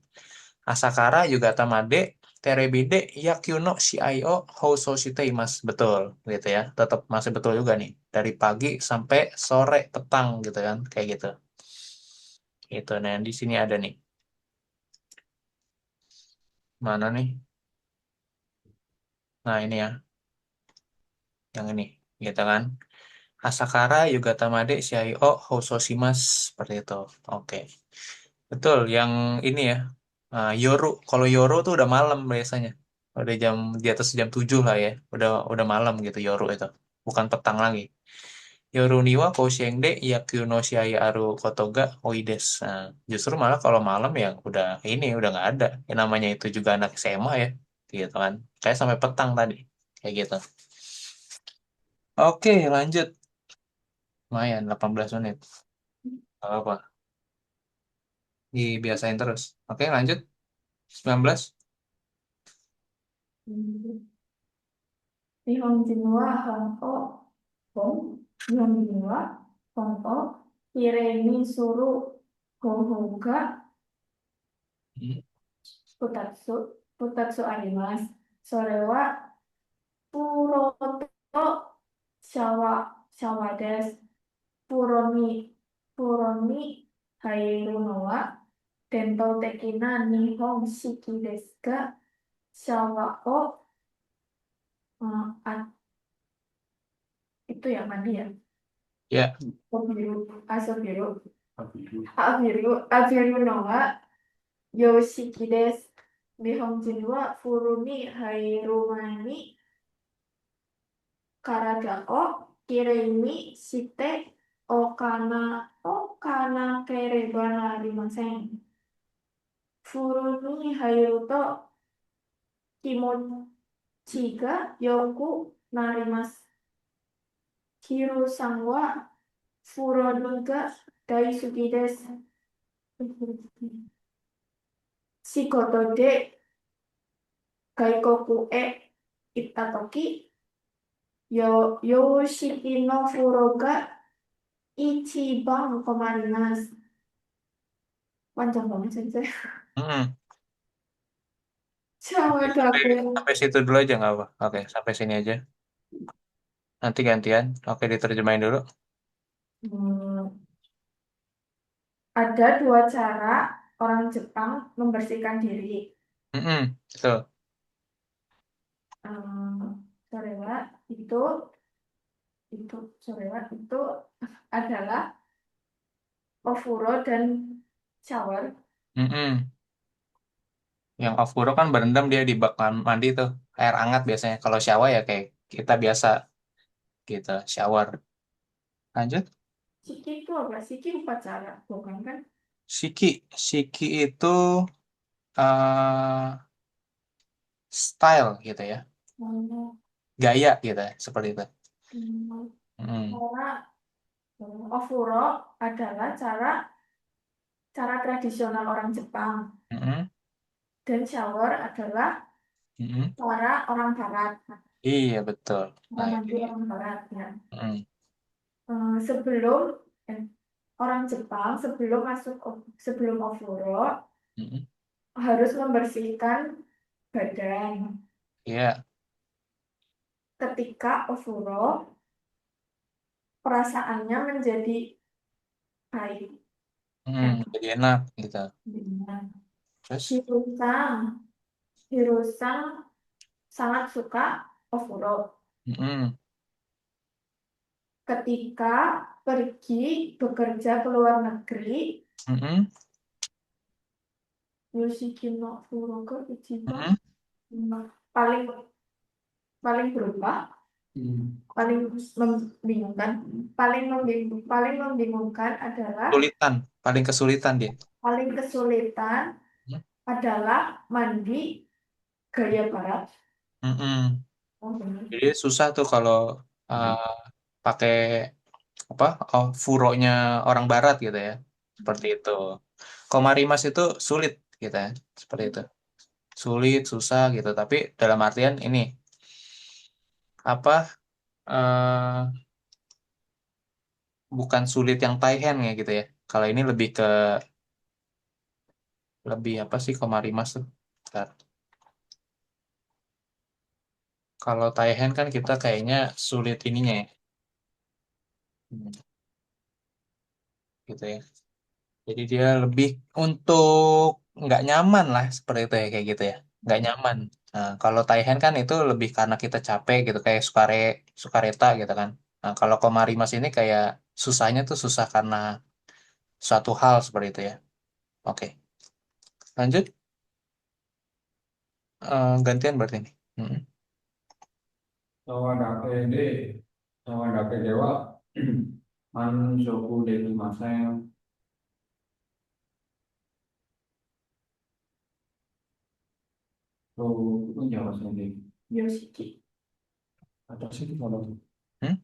S2: Asakara Yugata Made Terebide Yakyuno Shio Housou Shiteimasu, betul gitu ya, tetap masih betul juga nih, dari pagi sampai sore petang gitu kan, kayak gitu. Itu nah di sini ada nih, mana nih, nah ini ya, yang ini gitu kan. Asakara Yugata Made Shio Housoshimasu, seperti itu. Oke, betul yang ini ya. Yoru, kalau Yoru tuh udah malam biasanya, udah jam di atas jam 7 lah ya, udah malam gitu Yoru itu, bukan petang lagi. Yoru niwa Koushengde Yaku no Shiai Aru Kotoga Oides. Nah, justru malah kalau malam ya udah nggak ada. Yang namanya itu juga anak SMA ya, gitu kan. Kayak sampai petang tadi, kayak gitu. Oke, lanjut. Lumayan 18 menit. Gak apa-apa. Dibiasain terus. Oke, lanjut. 19.
S4: 日本人は本をきれいにする方法が
S2: Hmm.
S4: 2つあります。それは、風呂とシャワーです。風呂に入るのは伝統的な日本式ですが、シャワーを、itu ya mandi ya.
S2: Ya,
S4: Abiru no wa yoshiki desu. 日本人は風呂に入る前に体をきれいにしておかなければなりません。風呂に入ると気持ちが良くなります。ヒロさんは風呂が大好きです。仕事で外国へ行ったとき、洋式の風呂が一番困ります。Panjang banget sensei.
S2: mm.
S4: Shower
S2: Sampai,
S4: dapur.
S2: sampai situ dulu aja nggak apa. Oke, sampai sini aja. Nanti gantian. Oke, diterjemahin dulu.
S4: Ada dua cara orang Jepang membersihkan diri.
S2: Betul.
S4: Sorewa itu Sorewa itu adalah ofuro dan shower.
S2: Mm-mm. Yang ofuro kan berendam dia di bak mandi tuh, air hangat biasanya. Kalau shower ya kayak kita biasa gitu, shower. Lanjut.
S4: Shiki itu apa? Shiki upacara, bukan kan?
S2: Shiki itu eh style gitu ya,
S4: Hmm,
S2: gaya gitu ya, seperti itu.
S4: hmm,
S2: Mm-mm.
S4: Cara ofuro adalah cara tradisional orang Jepang
S2: Mm-mm.
S4: dan shower adalah
S2: Mm-mm.
S4: cara orang Barat.
S2: Iya betul.
S4: Cara
S2: Nah itu
S4: mandi
S2: dia.
S4: orang Barat ya.
S2: Mm-mm.
S4: Sebelum orang Jepang sebelum ofuro
S2: Mm-mm.
S4: harus membersihkan badan.
S2: Iya.
S4: Ketika ofuro perasaannya menjadi baik.
S2: Jadi enak gitu.
S4: Enak.
S2: Terus.
S4: Hirosang, Hirosang sangat suka ofuro.
S2: Mm-mm.
S4: Ketika pergi bekerja ke luar negeri,
S2: Mm-mm.
S4: Yoshiki no Furoga Ichiban
S2: Mm-mm.
S4: paling paling berubah, paling membingungkan adalah
S2: Paling kesulitan dia.
S4: paling kesulitan
S2: Mm.
S4: adalah mandi gaya barat.
S2: Mm-mm.
S4: Oh, benar.
S2: Jadi susah tuh kalau uh, pakai apa? Oh, furonya orang barat gitu ya. Seperti itu. Komarimas itu sulit gitu ya. Seperti itu. sulit, susah gitu. Tapi dalam artian ini apa eh, bukan sulit yang Taihen ya gitu ya. Kalau ini lebih apa sih Komarimas tuh? Bentar. Kalau Taihen kan kita kayaknya sulit ininya ya. Hmm, gitu ya. Jadi dia lebih untuk nggak nyaman lah seperti itu ya kayak gitu ya. Nggak nyaman. Nah, kalau Taihen kan itu lebih karena kita capek gitu kayak sukareta gitu kan. Nah, kalau Komarimas ini kayak susahnya tuh susah karena suatu hal seperti itu ya. Oke, lanjut. Gantian berarti ini. Mm-mm.
S1: Sawandake de, sawandake dewa, man shoku dekimasen, to itu Jawa sendiri.
S4: Yoshiki.
S1: Atau sih kalau
S2: Hmm?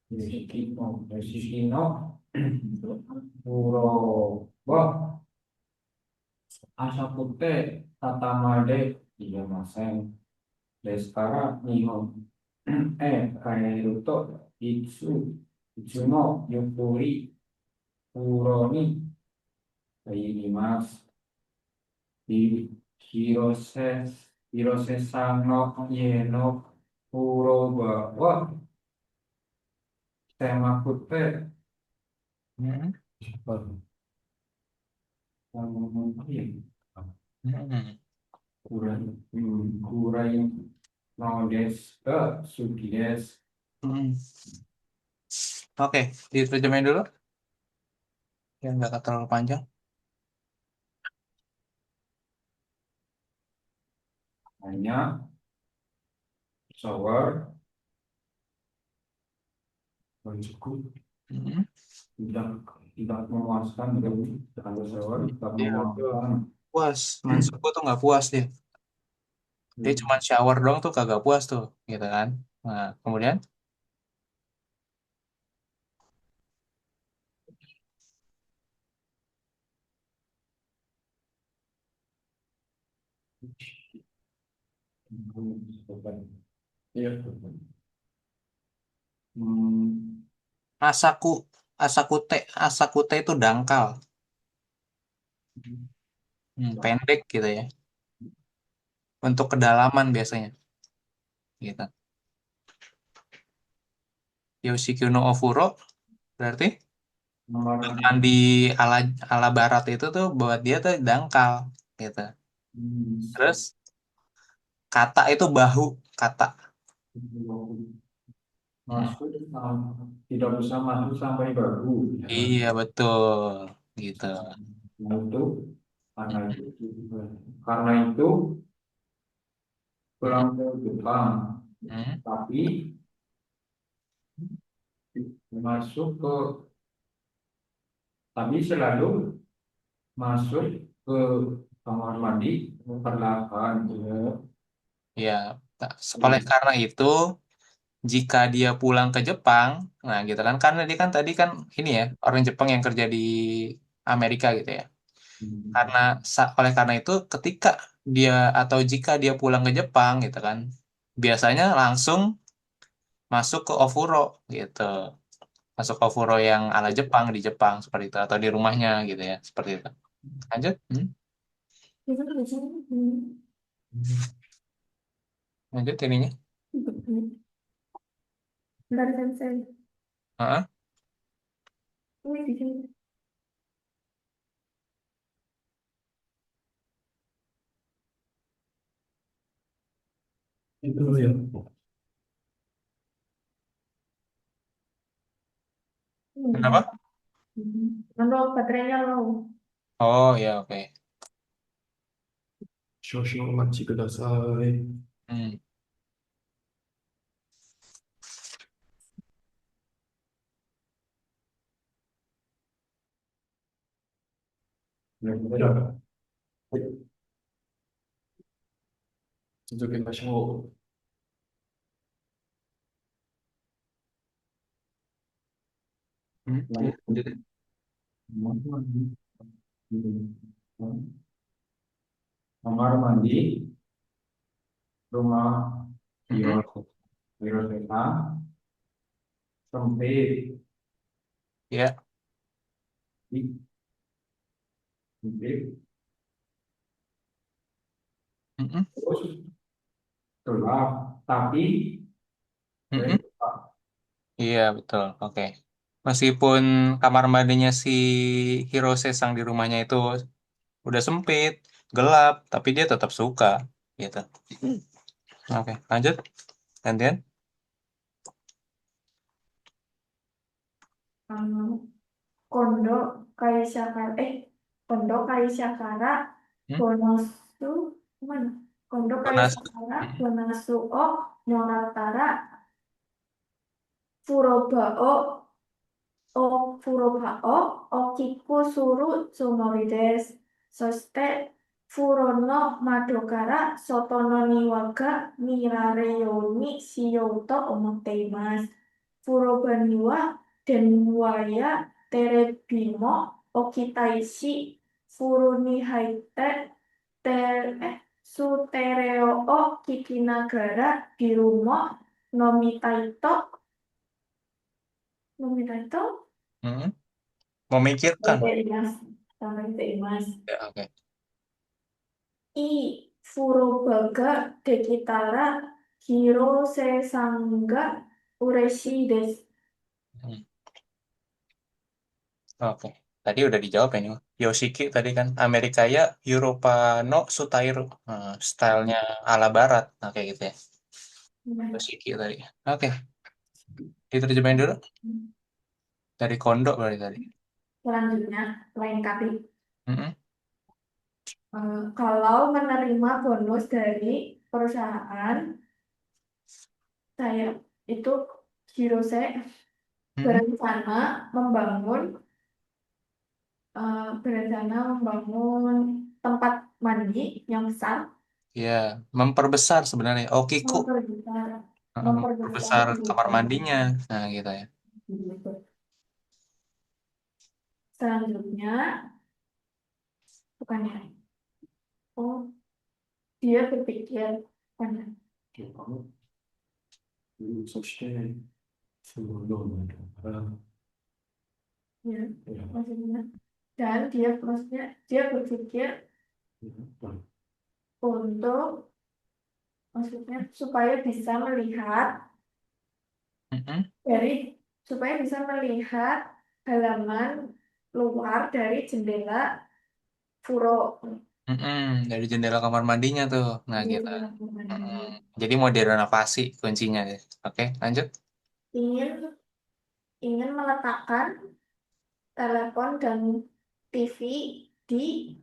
S1: Yoshiki no, Puro, wah, asakute tatamade, iya masen, deskara nihon, kaeruto, itsu no, yukuri, Puro ni, kaimasu. Di Hirose Hirose Sano Yeno Kuroba wah tema kute
S2: Mm-mm.
S1: yang
S2: Mm-mm.
S1: kurai kurai no des sugi des
S2: Mm-mm. Oke, diterjemahin dulu. Ya nggak terlalu panjang.
S1: hanya shower cukup
S2: Mm-mm.
S1: tidak tidak memuaskan dari kalau shower tidak
S2: Dia
S1: memuaskan.
S2: puas, Mansuku tuh nggak puas dia. Dia cuma shower doang tuh kagak puas tuh, gitu kan. Nah, kemudian,
S1: Iya. Hmm,
S2: asaku, asakute itu dangkal, pendek gitu ya. Untuk kedalaman biasanya, gitu. Yoshikyo no Ofuro berarti
S1: nomor
S2: mandi ala ala barat itu tuh buat dia tuh dangkal, gitu. Terus kata itu bahu, kata. Hmm.
S1: masuk tidak bisa masuk sampai baru ya kan?
S2: Iya betul, gitu.
S1: Nah, itu karena itu karena itu
S2: Hmm.
S1: pulang ke Jepang
S2: Hmm.
S1: tapi masuk ke tapi selalu masuk ke kamar mandi perlahan ya.
S2: Ya, oleh karena itu, jika dia pulang ke Jepang, nah gitu kan, karena dia kan tadi kan ini ya, orang Jepang yang kerja di Amerika gitu ya. Karena oleh karena itu, ketika dia atau jika dia pulang ke Jepang gitu kan, biasanya langsung masuk ke Ofuro gitu. Masuk ke Ofuro yang ala Jepang di Jepang seperti itu atau di rumahnya gitu ya, seperti itu. Lanjut. Hmm?
S4: Itu di sini.
S2: Lanjut ininya.
S4: Bentar, sensei.
S2: Heeh.
S4: Ini di sini.
S1: Itu ya.
S2: Kenapa?
S4: Ando baterainya low.
S2: Oh ya oke.
S1: 少々お待ちください。
S2: Hmm.
S1: Ya, 続けましょ
S2: Hmm.
S1: う。
S2: Ya, lanjut.
S1: kamar mandi, rumah
S2: Mm-mm.
S1: Hirosena, sempit,
S2: Ya.
S1: sempit,
S2: Mm-mm.
S1: terus gelap, tapi
S2: Mm-mm.
S1: terbuka.
S2: Iya, betul. Oke. Meskipun kamar mandinya si Hirose sang di rumahnya itu udah sempit, gelap, tapi dia tetap suka, gitu. Oke, lanjut. Gantian.
S4: Um, Kondo Kaishakara, Kondo Kaishakara
S2: Hmm?
S4: Bonosu, mana? Kondo
S2: Tunas.
S4: Kaishakara
S2: Mm-mm.
S4: Bonasu o Moratara Furobao o Furobao o Kiku Suru Tsumorides. Soste Furono Madokara Sotono Niwaga Mirare Yomi Shiyouto Omoteimasu. Furobaniwa Denwaya Terebimo Okitaishi Furunihaite Sutereo o Kikinagara Birumo Nomitaito Nomitaito
S2: Mm-mm. Memikirkan.
S4: Nomitaito Nomitaito
S2: Ya, oke.
S4: I Furubaga Dekitara Hiro Sesanga Ureshi desu.
S2: Hmm. Oke. Tadi udah dijawab ini. Yoshiki tadi kan Amerika ya, Eropa no Sutairu. Stylenya ala barat. Nah, kayak gitu ya. Yoshiki tadi. Oke, diterjemahin dulu. Dari Kondo berarti tadi.
S4: Selanjutnya, lain kali.
S2: Mm-mm.
S4: Kalau menerima bonus dari perusahaan, saya itu Hirose
S2: Mm-mm.
S4: berencana membangun tempat mandi yang besar,
S2: Ya, memperbesar sebenarnya. Okiku.
S4: memperbesar, memperbesar
S2: Memperbesar kamar
S4: kebutuhan.
S2: mandinya. Nah, gitu ya.
S4: Gitu. Selanjutnya, bukannya, oh dia berpikir, bukannya,
S1: そして、そのようなから、
S4: ya,
S1: や
S4: maksudnya, dan maksudnya dia berpikir
S1: っぱり
S4: untuk, maksudnya supaya bisa melihat
S2: Mm-mm.
S4: dari, supaya bisa melihat halaman luar dari jendela Furo.
S2: Mm-mm. Dari jendela kamar mandinya tuh. Nah,
S4: Dia
S2: gitu.
S4: bilang
S2: Mm-mm. Jadi mau direnovasi kuncinya deh. Oke, lanjut.
S4: ingin ingin meletakkan telepon dan TV di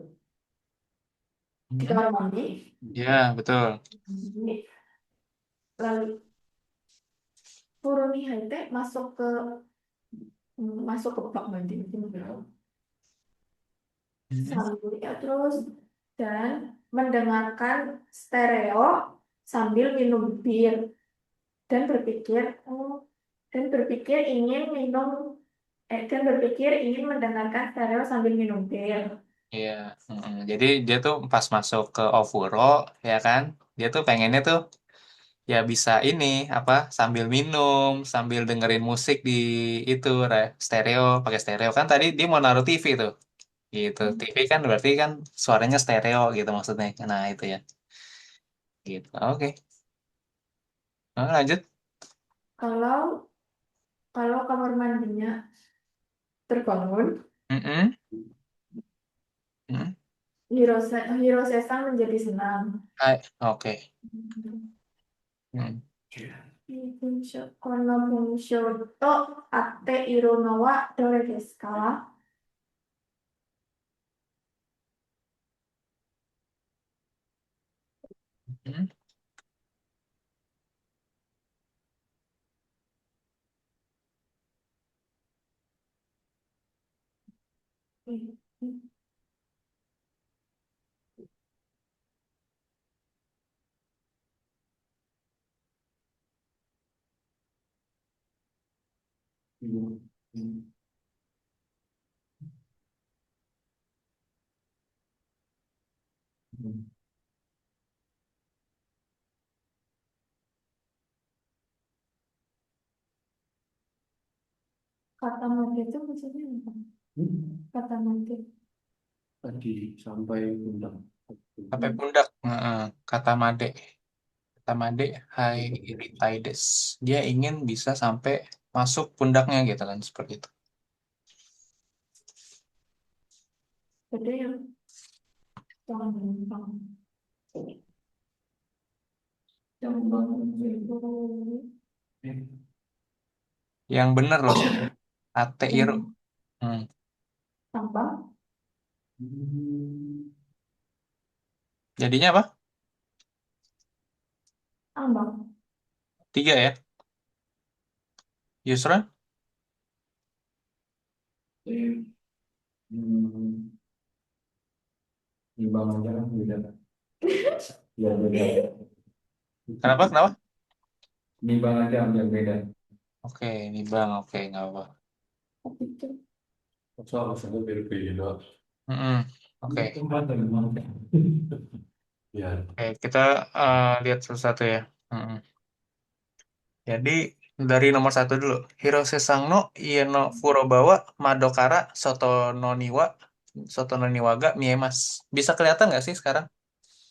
S2: Mm-mm.
S4: kamar mandi.
S2: Ya, betul.
S4: Lalu Furunihite masuk ke bak mandi
S2: Mm-mm.
S4: sambil ya, terus dan mendengarkan stereo sambil minum bir dan berpikir dan berpikir ingin mendengarkan stereo sambil minum bir.
S2: Iya. Mm-mm. Jadi dia tuh pas masuk ke Ofuro, ya kan? Dia tuh pengennya tuh ya bisa ini apa sambil minum, sambil dengerin musik di itu stereo, pakai stereo kan tadi dia mau naruh TV tuh. Gitu. TV kan berarti kan suaranya stereo gitu maksudnya. Nah, itu ya. Gitu. Oke. Nah, lanjut.
S4: Kalau kalau kamar mandinya terbangun,
S2: Mm-mm. Mm-mm.
S4: Hirose-san menjadi senang.
S2: Hai. Oke. Mm.
S4: Kono bunsho to atte iro no wa dore desu ka?
S2: Mm.
S4: Kata mate itu maksudnya apa? Kata mate.
S1: Tadi sampai pundak.
S2: Sampai pundak. Heeh. Kata made. Kata made Hairitides. Dia ingin bisa sampai masuk pundaknya gitu kan. Seperti itu.
S4: Jadi yang jangan gampang. Jangan gitu.
S2: Yang benar loh. Ate iru.
S4: Yang
S2: Hmm.
S4: tambah
S2: Jadinya apa?
S4: ambang.
S2: 3 ya. Yusra?
S1: Hmm, Nimbang aja kan beda. Ya beda.
S2: Kenapa? Kenapa?
S1: Nimbang aja yang beda.
S2: Oke, ini bang. Oke, nggak apa.
S4: Itu
S1: Masa alasannya beda-beda.
S2: Mm-mm. Oke.
S1: Tempat dan mana? Ya.
S2: Oke, kita lihat satu-satu ya. Mm-mm. Jadi dari nomor 1 dulu. Hirose Sangno, Ieno Furobawa, Madokara, Soto no Niwaga, Miemas. Bisa kelihatan nggak sih sekarang?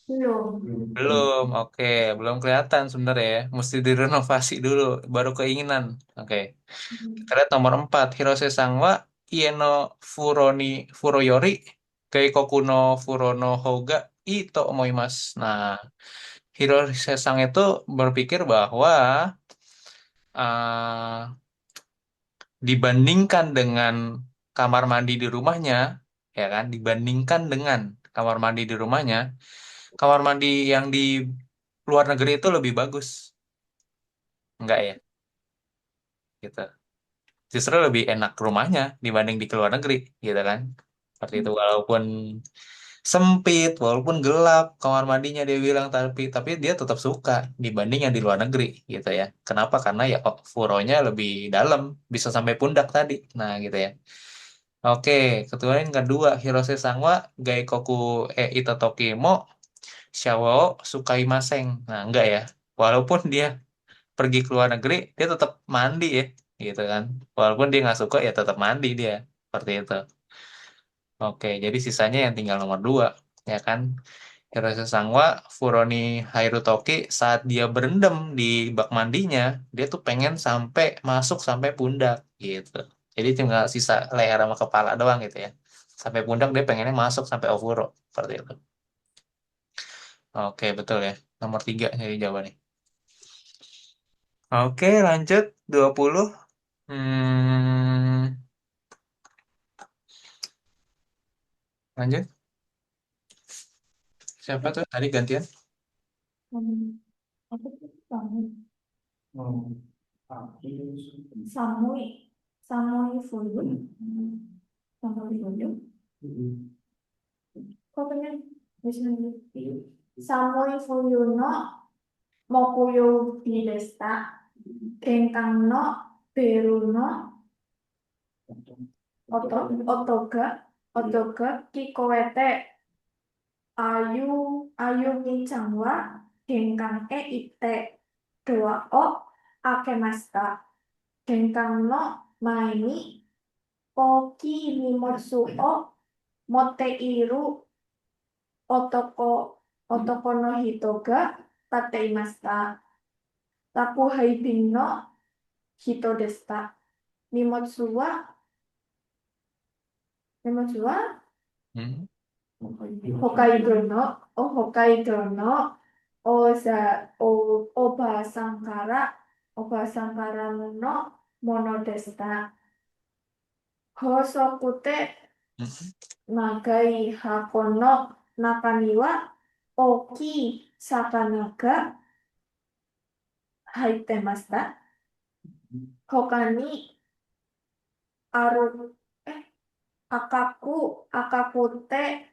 S4: belum.
S2: Belum. Oke, belum kelihatan sebenarnya ya. Mesti direnovasi dulu, baru keinginan. Oke. Kita lihat nomor 4. Hirose Sangwa, Ieno Furoyori, Keikoku no Furono Hoga, Ito Omoimas. Nah, Hirose Sang itu berpikir bahwa eh, dibandingkan dengan kamar mandi di rumahnya, ya kan, dibandingkan dengan kamar mandi di rumahnya, kamar mandi yang di luar negeri itu lebih bagus, enggak ya, gitu. Justru lebih enak rumahnya dibanding di luar negeri, gitu kan. Seperti itu, walaupun sempit, walaupun gelap kamar mandinya dia bilang, tapi dia tetap suka dibanding yang di luar negeri, gitu ya. Kenapa? Karena ya furonya lebih dalam, bisa sampai pundak tadi. Nah, gitu ya. Oke, kemudian yang kedua, Hirose Sangwa, Gaikoku Itatoki mo Shawao Sukai Maseng. Nah, enggak ya. Walaupun dia pergi ke luar negeri, dia tetap mandi ya, gitu kan. Walaupun dia nggak suka, ya tetap mandi dia. Seperti itu. Oke, jadi sisanya yang tinggal nomor 2, ya kan. Hirose Sangwa, Furoni Hairutoki, saat dia berendam di bak mandinya, dia tuh pengen sampai masuk sampai pundak, gitu. Jadi tinggal sisa leher sama kepala doang gitu ya. Sampai pundak dia pengennya masuk sampai ofuro, seperti itu. Oke, betul ya. Nomor 3 jadi jawabannya. Oke, lanjut 20. Hmm, lanjut. Siapa tuh? Tadi gantian.
S4: Apa tuh? Samui.
S1: Oh,
S4: Samui. Samui Fuyu. Samui Fuyu. Kok pengen bisa Samui Fuyu no Mokuyo Bidesta. Genkang no Beru no Otoga. Otoga Kikowete Ayu Ayumi Changwa Genkang ite doa o akemashita. Genkang no mae ni oki nimotsu o motte iru otoko otoko no hito ga tateimashita. Taku haibin no hito deshita. Nimotsu wa Nimotsu wa
S2: Hmm.
S4: Hokkaido no Oba Sankara no mono deshita. Hosoku te
S2: Hmm.
S4: nagai hako no naka ni wa ookii sakana ga haittemashita. Hoka ni aru akaku te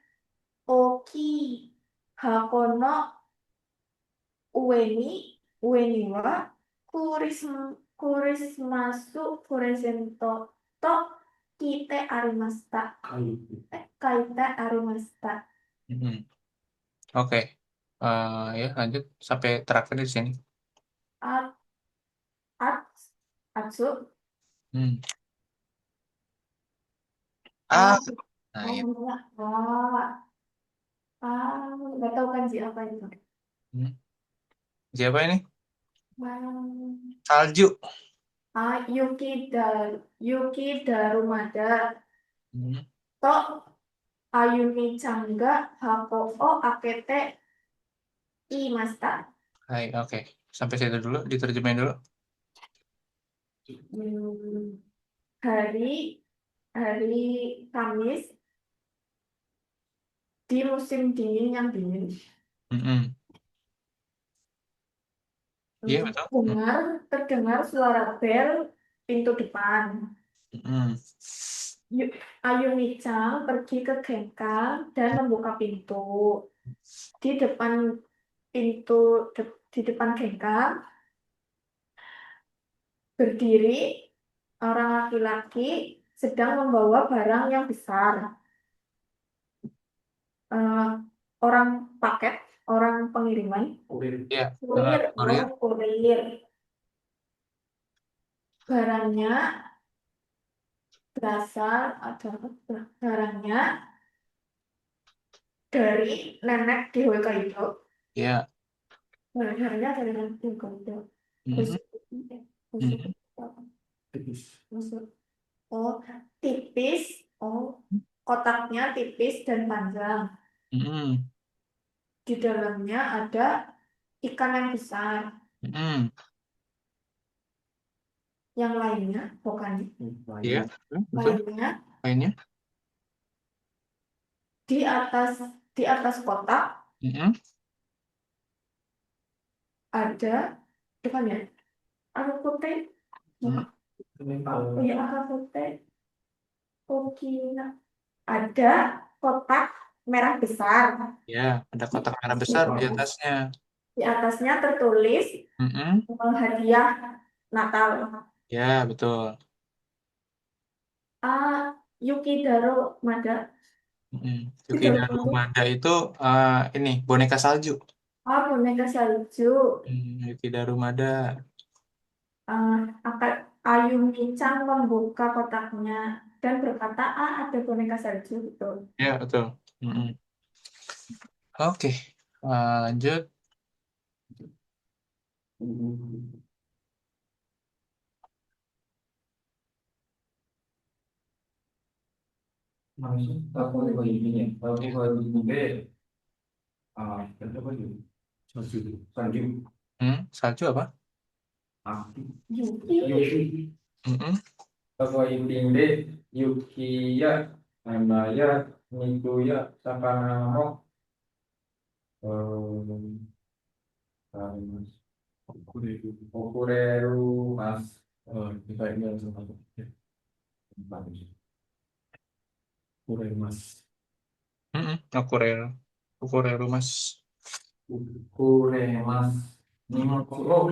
S4: ookii hako no ue ni wa kurismasu puresento to kite arimashita. Kaite arimashita.
S2: Hmm. Oke. Ya, lanjut sampai terakhir di sini.
S4: At, at, atsu,
S2: Hmm. Ah,
S4: A.
S2: nah
S4: Oh,
S2: itu.
S4: enggak. Nggak tahu kanji apa itu.
S2: Hmm. Siapa ini?
S4: Hmm.
S2: Salju.
S4: Yuki Darumada.
S2: Hmm.
S4: To Ayumi Changga Hako o Akete Imasta.
S2: Hai, oke. Sampai situ dulu, diterjemahin dulu.
S4: Hmm, hari hari Kamis di musim dingin yang dingin.
S2: Mm-mm. Iya, betul.
S4: Terdengar suara bel pintu depan.
S2: Mm-mm.
S4: Ayumi-chan pergi ke bengkel dan membuka pintu. Di depan di depan bengkel berdiri orang laki-laki sedang membawa barang yang besar. Eh, orang paket, orang pengiriman,
S2: Iya.
S4: kurir,
S2: Kurir.
S4: kurir. Barangnya berasal atau barangnya dari nenek di Hokkaido.
S2: Iya.
S4: Barangnya dari nenek di Hokkaido.
S2: Mm-mm.
S4: Busuk, busuk,
S2: Mm-mm.
S4: busuk. Oh, tipis. Oh, kotaknya tipis dan panjang.
S2: Mm-mm.
S4: Di dalamnya ada ikan yang besar.
S2: Mm-mm.
S4: Yang lainnya, bukan.
S2: Iya, betul.
S4: Lainnya
S2: Lainnya.
S4: di atas di atas kotak
S2: Mm-mm.
S4: ada depannya ada putih.
S2: Mm.
S4: Oh ya, ada putih. Okina. Ada kotak merah besar.
S2: Ya, ada
S4: Di
S2: kotak merah besar di
S4: atasnya,
S2: atasnya.
S4: di atasnya tertulis
S2: Mm-mm.
S4: hadiah Natal.
S2: Ya, betul.
S4: Yuki Daro Mada.
S2: Mm-mm.
S4: Di
S2: Yuki
S4: dalamnya
S2: Darumada itu ini boneka salju.
S4: boneka salju.
S2: Yuki Darumada.
S4: Eh, akan Ayumi-chan membuka kotaknya dan berkata, ada boneka salju gitu.
S2: Ya, betul. Mm-mm. Oke, lanjut.
S1: Aku juga ini ya. Aku
S2: Ya.
S1: juga ini. Apa itu? Salju.
S2: Salju apa?
S4: Yuki.
S1: Yuki.
S2: Mm-mm.
S1: Aku ini Yukiya. Anaya. Mikuya. Sakanamo. Okureru mas. Kita ini harus masuk. Okureru mas.
S2: Mm-mm. Okureru mas.
S1: Okureru mas. Nimotsu o.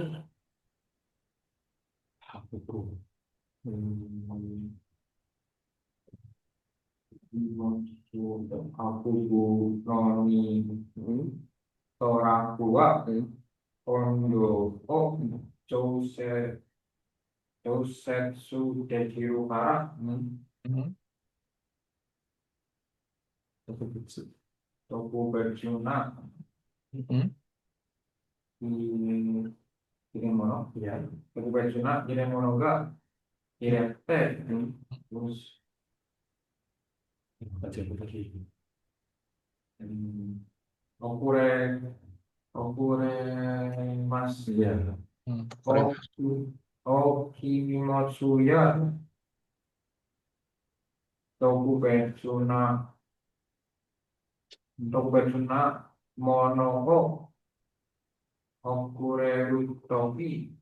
S1: Aku tuh. Nimotsu. Aku noni. Torakua. Kondo o. Jose. Josetsu Dekiru Hara.
S2: Mm-mm.
S1: Toku Berjuna.
S2: Mm-mm.
S1: Ini mono. Ya. Toku Berjuna. Ini mono ga. Irete. Terus. Baca lagi. Okure. Okure Mas. Ya.
S2: Okureru.
S1: Okimotsuya Tokubetsuna Monoho Okureru Toki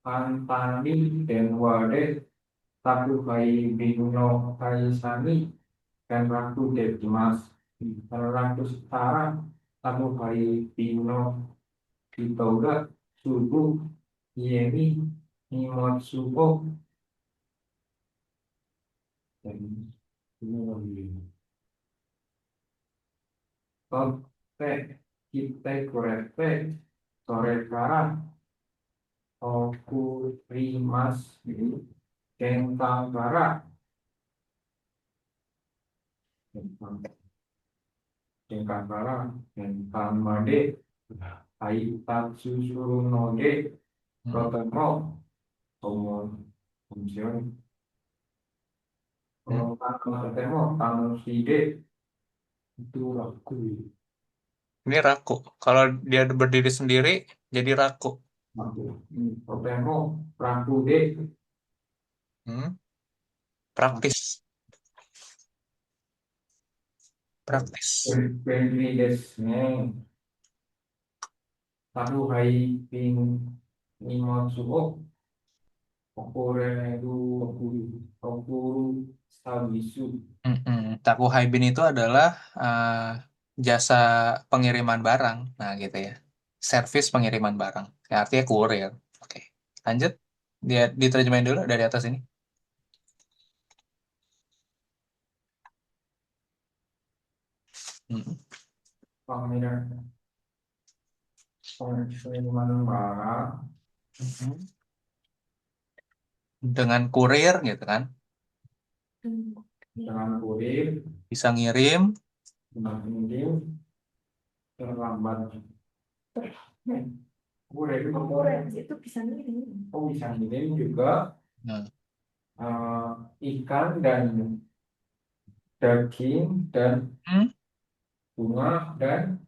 S1: Antani Denwade Takuhai Bino Kaisani dan Ratu Dekimas dan Ratu Setara Takuhai Bino Kitoga Subu Yemi Nimotsuko dan ini lagi Kote Kite Kurete Torekara Okurimas Kentangkara singkat kata Kamade Aitatsu Surunoge
S2: Hmm.
S1: Protemo Tomo Función
S2: Hmm.
S1: Protemo Tanushide itu aku
S2: Ini raku. Kalau dia berdiri sendiri, jadi raku.
S1: Protemo Prakude
S2: Hmm. Praktis. Praktis.
S1: Friendly desu ne Taku hai ping Nimotsu o Okoreru Okuru Sabisu
S2: Mm-mm. Taku Haibin itu adalah jasa pengiriman barang. Nah, gitu ya. Servis pengiriman barang. Ya, artinya kurir. Oke. Lanjut. Dia diterjemahin dulu dari atas ini. Mm-mm.
S1: Pengiriman barang
S2: Mm-mm. Dengan kurir gitu kan.
S1: dengan kurir
S2: Bisa ngirim.
S1: dengan pengirim terlambat. Kurir
S4: itu bisa ngirim.
S1: bisa ngirim juga
S2: Nah,
S1: ikan dan daging dan
S2: hmm,
S1: bunga dan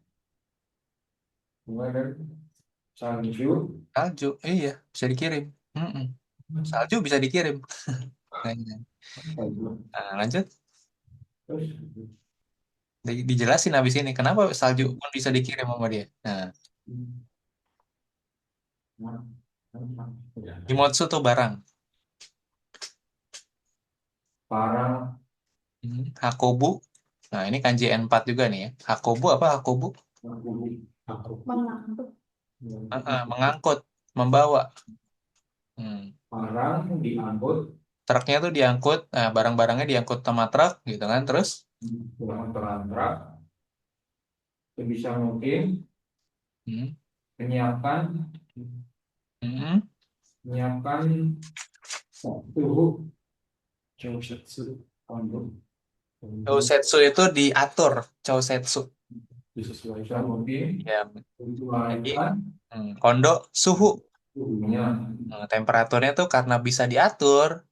S1: salju.
S2: salju. Iya, bisa dikirim. Mm-mm. Salju bisa dikirim. Nah, lanjut.
S1: Terus
S2: Dijelasin habis ini. Kenapa salju pun bisa dikirim sama dia. Nah, Himotsu tuh barang.
S1: barang
S2: Hakobu. Nah, ini kanji N4 juga nih ya. Hakobu apa Hakobu?
S4: Mengangkut.
S2: Mengangkut, membawa. Hmm.
S1: barang diangkut
S2: Truknya tuh diangkut, nah barang-barangnya diangkut sama truk gitu kan. Terus,
S1: dengan terantrak sebisa mungkin
S2: hmm,
S1: menyiapkan
S2: hmm,
S1: menyiapkan suhu untuk
S2: Chousetsu itu diatur, Chousetsu.
S1: disesuaikan mungkin
S2: Ya, jadi
S1: menyesuaikan
S2: kondo suhu.
S1: suhunya.
S2: Temperaturnya tuh karena bisa diatur.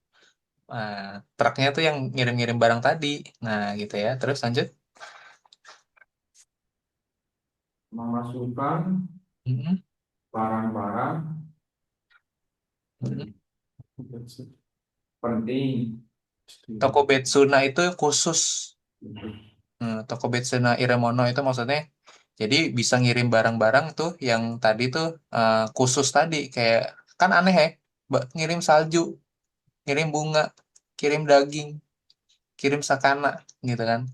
S2: Nah, truknya tuh yang ngirim-ngirim barang tadi. Nah, gitu ya. Terus lanjut.
S1: Memasukkan
S2: Hmm,
S1: barang-barang
S2: hmm.
S1: penting
S2: Toko Betsuna itu khusus. Toko Betsuna Iremono itu maksudnya jadi bisa ngirim barang-barang tuh yang tadi tuh khusus tadi kayak kan aneh ya ngirim salju, ngirim bunga, kirim daging, kirim sakana gitu kan.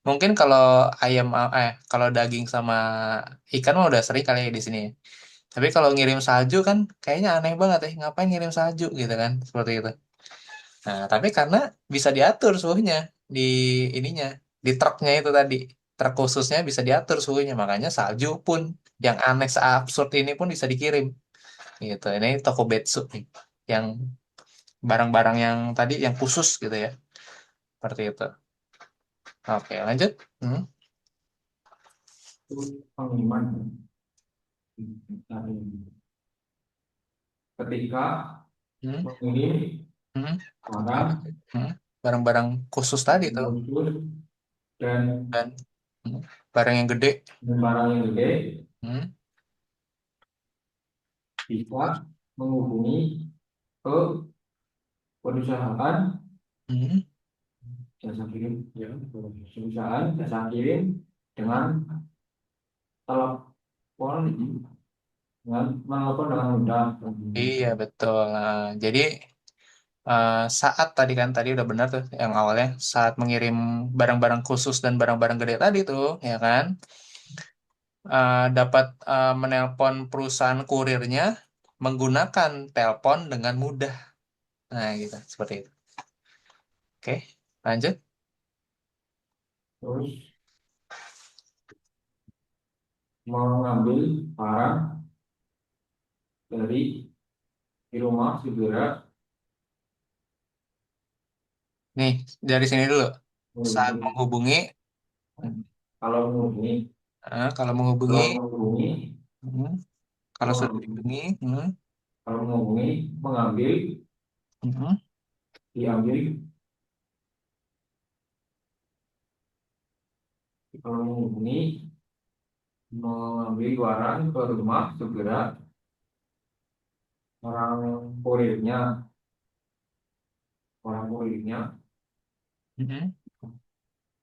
S2: Mungkin kalau ayam kalau daging sama ikan mah udah sering kali ya di sini. Tapi kalau ngirim salju kan kayaknya aneh banget ya. Ngapain ngirim salju gitu kan? Seperti itu. Nah, tapi karena bisa diatur suhunya di ininya, di truknya itu tadi. Truk khususnya bisa diatur suhunya, makanya salju pun yang aneh seabsurd ini pun bisa dikirim. Gitu. Ini Tokobetsu nih. Yang barang-barang yang tadi yang khusus gitu ya. Seperti itu. Oke, lanjut. Hmm.
S1: pengiriman ketika
S2: Hmm.
S1: mengirim
S2: Hmm.
S1: barang
S2: Hmm. Barang-barang khusus tadi tuh.
S1: khusus dan
S2: Dan hmm, barang yang gede.
S1: barang yang gede
S2: Hmm.
S1: bisa menghubungi ke perusahaan
S2: Hmm.
S1: jasa kirim ya perusahaan jasa kirim dengan telepon dengan menelpon dengan mudah.
S2: Iya, betul. Nah, jadi saat tadi udah benar tuh yang awalnya saat mengirim barang-barang khusus dan barang-barang gede tadi tuh ya kan dapat menelpon perusahaan kurirnya menggunakan telepon dengan mudah. Nah, gitu seperti itu. Oke, lanjut.
S1: Terus mengambil barang dari di rumah segera
S2: Nih, dari sini dulu. Saat
S1: menghubungi
S2: menghubungi
S1: Kalau menghubungi,
S2: Kalau menghubungi,
S1: menghubungi,
S2: kalau sudah
S1: mengambil,
S2: dihubungi,
S1: kalau menghubungi, mengambil, diambil, kalau menghubungi, mengambil barang ke rumah segera orang kurirnya, orang kurirnya,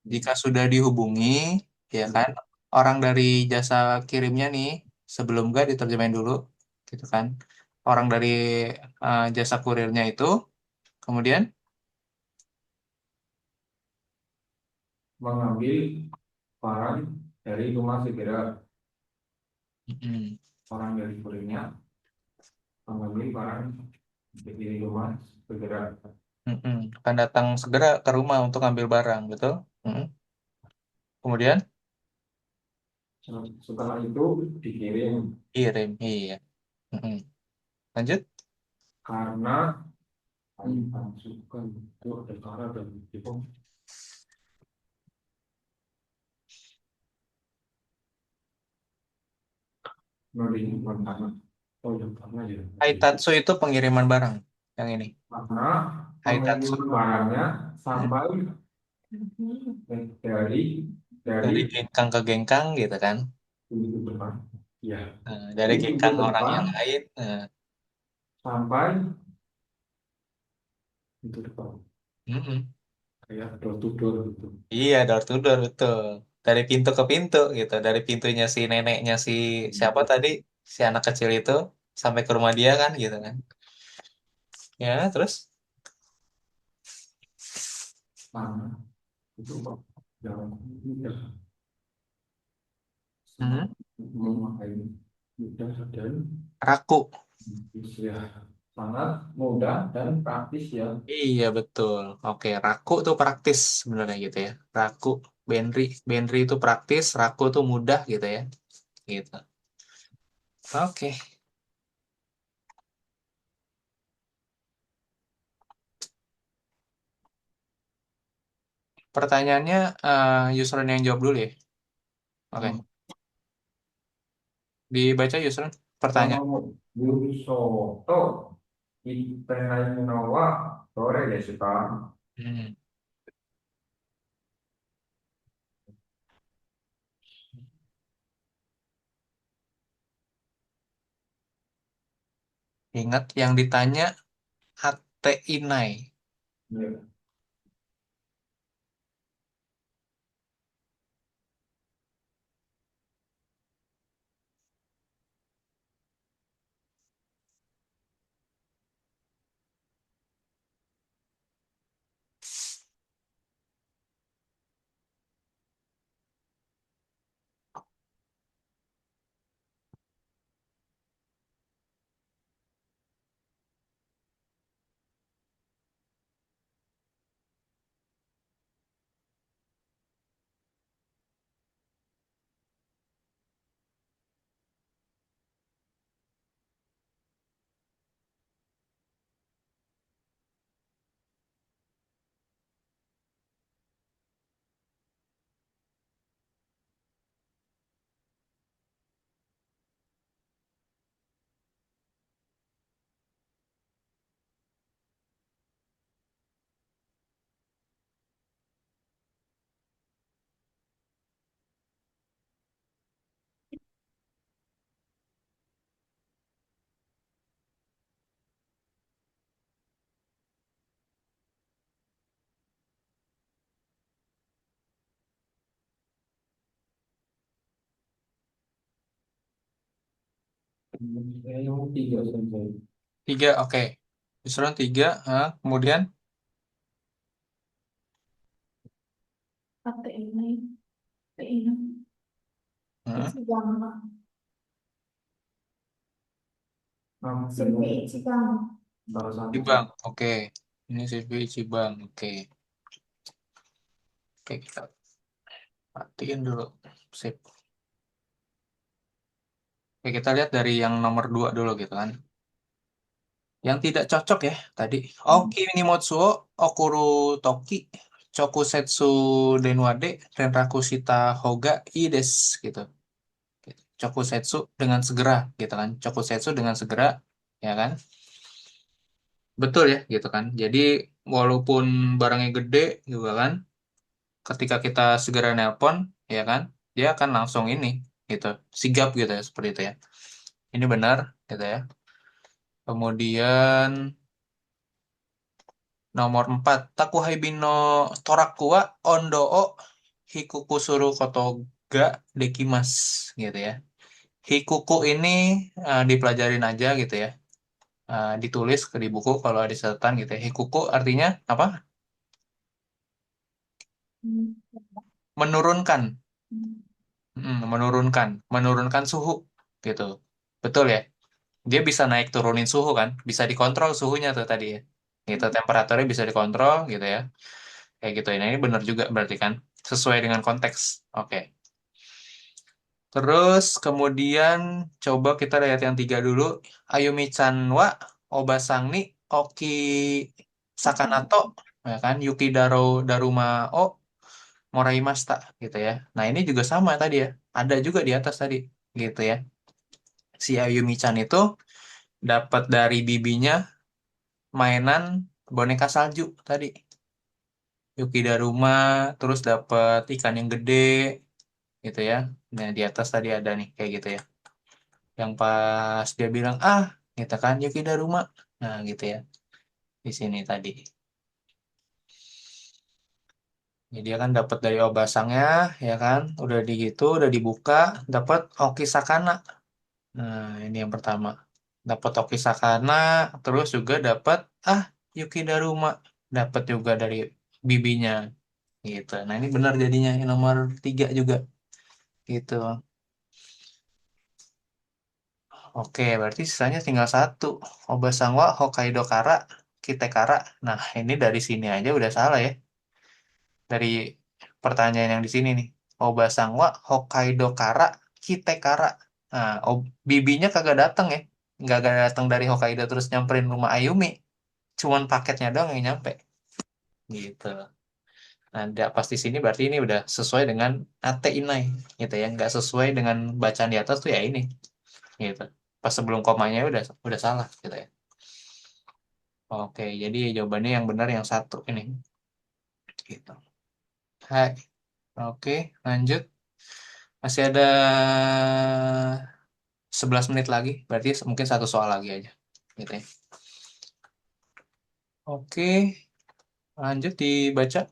S2: Jika sudah dihubungi, ya kan, orang dari jasa kirimnya nih, sebelum gak diterjemahin dulu, gitu kan. Orang dari jasa kurirnya itu, kemudian,
S1: mengambil barang dari rumah segera, orang dari kurirnya, mengambil barang dari rumah segera.
S2: akan datang segera ke rumah untuk ambil barang, betul? Kemudian,
S1: Setelah itu dikirim
S2: kirim, iya. Lanjut.
S1: karena pasukan itu ada cara dan itu mending karena karena ya
S2: Haitatsu itu pengiriman barang, yang ini.
S1: karena
S2: Haitatsu.
S1: pengiriman barangnya sampai dari dari
S2: Dari gengkang ke gengkang, gitu kan.
S1: pintu depan ya
S2: Dari
S1: dari pintu
S2: gengkang orang
S1: depan
S2: yang lain.
S1: sampai pintu depan
S2: Mm-mm.
S1: kayak door to door gitu.
S2: Iya, door to door, betul. Dari pintu ke pintu, gitu. Dari pintunya si neneknya si siapa tadi, si anak kecil itu, sampai ke rumah dia kan, gitu kan. Ya, terus.
S1: Nah, itu Pak jalan mudah
S2: Hmm.
S1: memakai mudah dan
S2: Raku.
S1: ya sangat mudah dan praktis ya.
S2: Iya, betul. Oke, raku tuh praktis sebenarnya gitu ya. Raku, Benri. Benri itu praktis, raku tuh mudah gitu ya. Gitu. Oke. Pertanyaannya Yusron yang jawab dulu ya. Oke.
S1: Hmm.
S2: Dibaca Yusron pertanyaan.
S1: Sono Yusoto Itenai no wa dore desu ka?
S2: Hmm. Ingat yang ditanya hate inai.
S1: Ya. Yang tiga saja.
S2: 3, oke. Yusron 3, kemudian
S4: Hati ini
S2: hmm,
S4: Ichiban,
S1: Nah,
S4: Shinbi Ichiban.
S1: salah satu
S2: Cibang, oke. Ini CV Cibang, oke. Oke, kita matiin dulu. Sip. Oke, kita lihat dari yang nomor 2 dulu gitu kan. Yang tidak cocok ya tadi. Oki Minimotsuo Okuru Toki. Chokusetsu denwa de renraku shita hoga ii desu gitu. Chokusetsu dengan segera gitu kan. Chokusetsu dengan segera ya kan. Betul ya gitu kan. Jadi walaupun barangnya gede juga kan, ketika kita segera nelpon ya kan, dia akan langsung ini gitu, sigap gitu ya seperti itu ya. Ini benar gitu ya. Kemudian nomor 4, Takuhaibi no toraku wa ondo o hikuku suru kotoga dekimasu gitu ya. Hikuku ini dipelajarin aja gitu ya. Ditulis di buku kalau ada catatan gitu ya. Hikuku artinya apa?
S4: Hmm.
S2: Menurunkan.
S4: Hmm.
S2: Menurunkan suhu gitu. Betul ya? Dia bisa naik turunin suhu kan? Bisa dikontrol suhunya tuh tadi ya. Gitu, temperaturnya bisa dikontrol gitu ya. Kayak gitu. Nah, ini benar juga berarti kan? Sesuai dengan konteks. Oke. Terus kemudian coba kita lihat yang 3 dulu. Ayumi-chan wa Obasang ni Oki Sakanato ya kan? Yuki Daruma o Moraimashita gitu ya. Nah, ini juga sama tadi ya. Ada juga di atas tadi gitu ya. Si Ayumi-chan itu dapat dari bibinya mainan boneka salju tadi. Yuki Daruma terus dapat ikan yang gede gitu ya. Nah, di atas tadi ada nih kayak gitu ya. Yang pas dia bilang, "Ah, gitu kan Yuki Daruma." Nah, gitu ya. Di sini tadi. Jadi dia kan dapat dari obasangnya ya kan. Udah di gitu, udah dibuka, dapat Okisakana. Nah, ini yang pertama. Dapat Okisakana, terus juga dapat Yuki Daruma. Dapat juga dari bibinya gitu. Nah, ini benar jadinya yang nomor 3 juga gitu. Oke, berarti sisanya tinggal satu. Obasangwa Hokkaido Kara Kitekara. Nah, ini dari sini aja udah salah ya. Dari pertanyaan yang di sini nih. Obasangwa Hokkaido Kara Kitekara. Nah, bibinya kagak datang ya. Nggak datang dari Hokkaido terus nyamperin rumah Ayumi. Cuman paketnya doang yang nyampe. Gitu. Nah, pas di sini berarti ini udah sesuai dengan ate inai gitu ya. Nggak sesuai dengan bacaan di atas tuh ya ini gitu. Pas sebelum komanya udah salah gitu ya. Oke, jadi jawabannya yang benar yang satu ini gitu. Hai. Oke, lanjut. Masih ada 11 menit lagi, berarti mungkin satu soal lagi aja gitu ya. Oke, lanjut dibaca.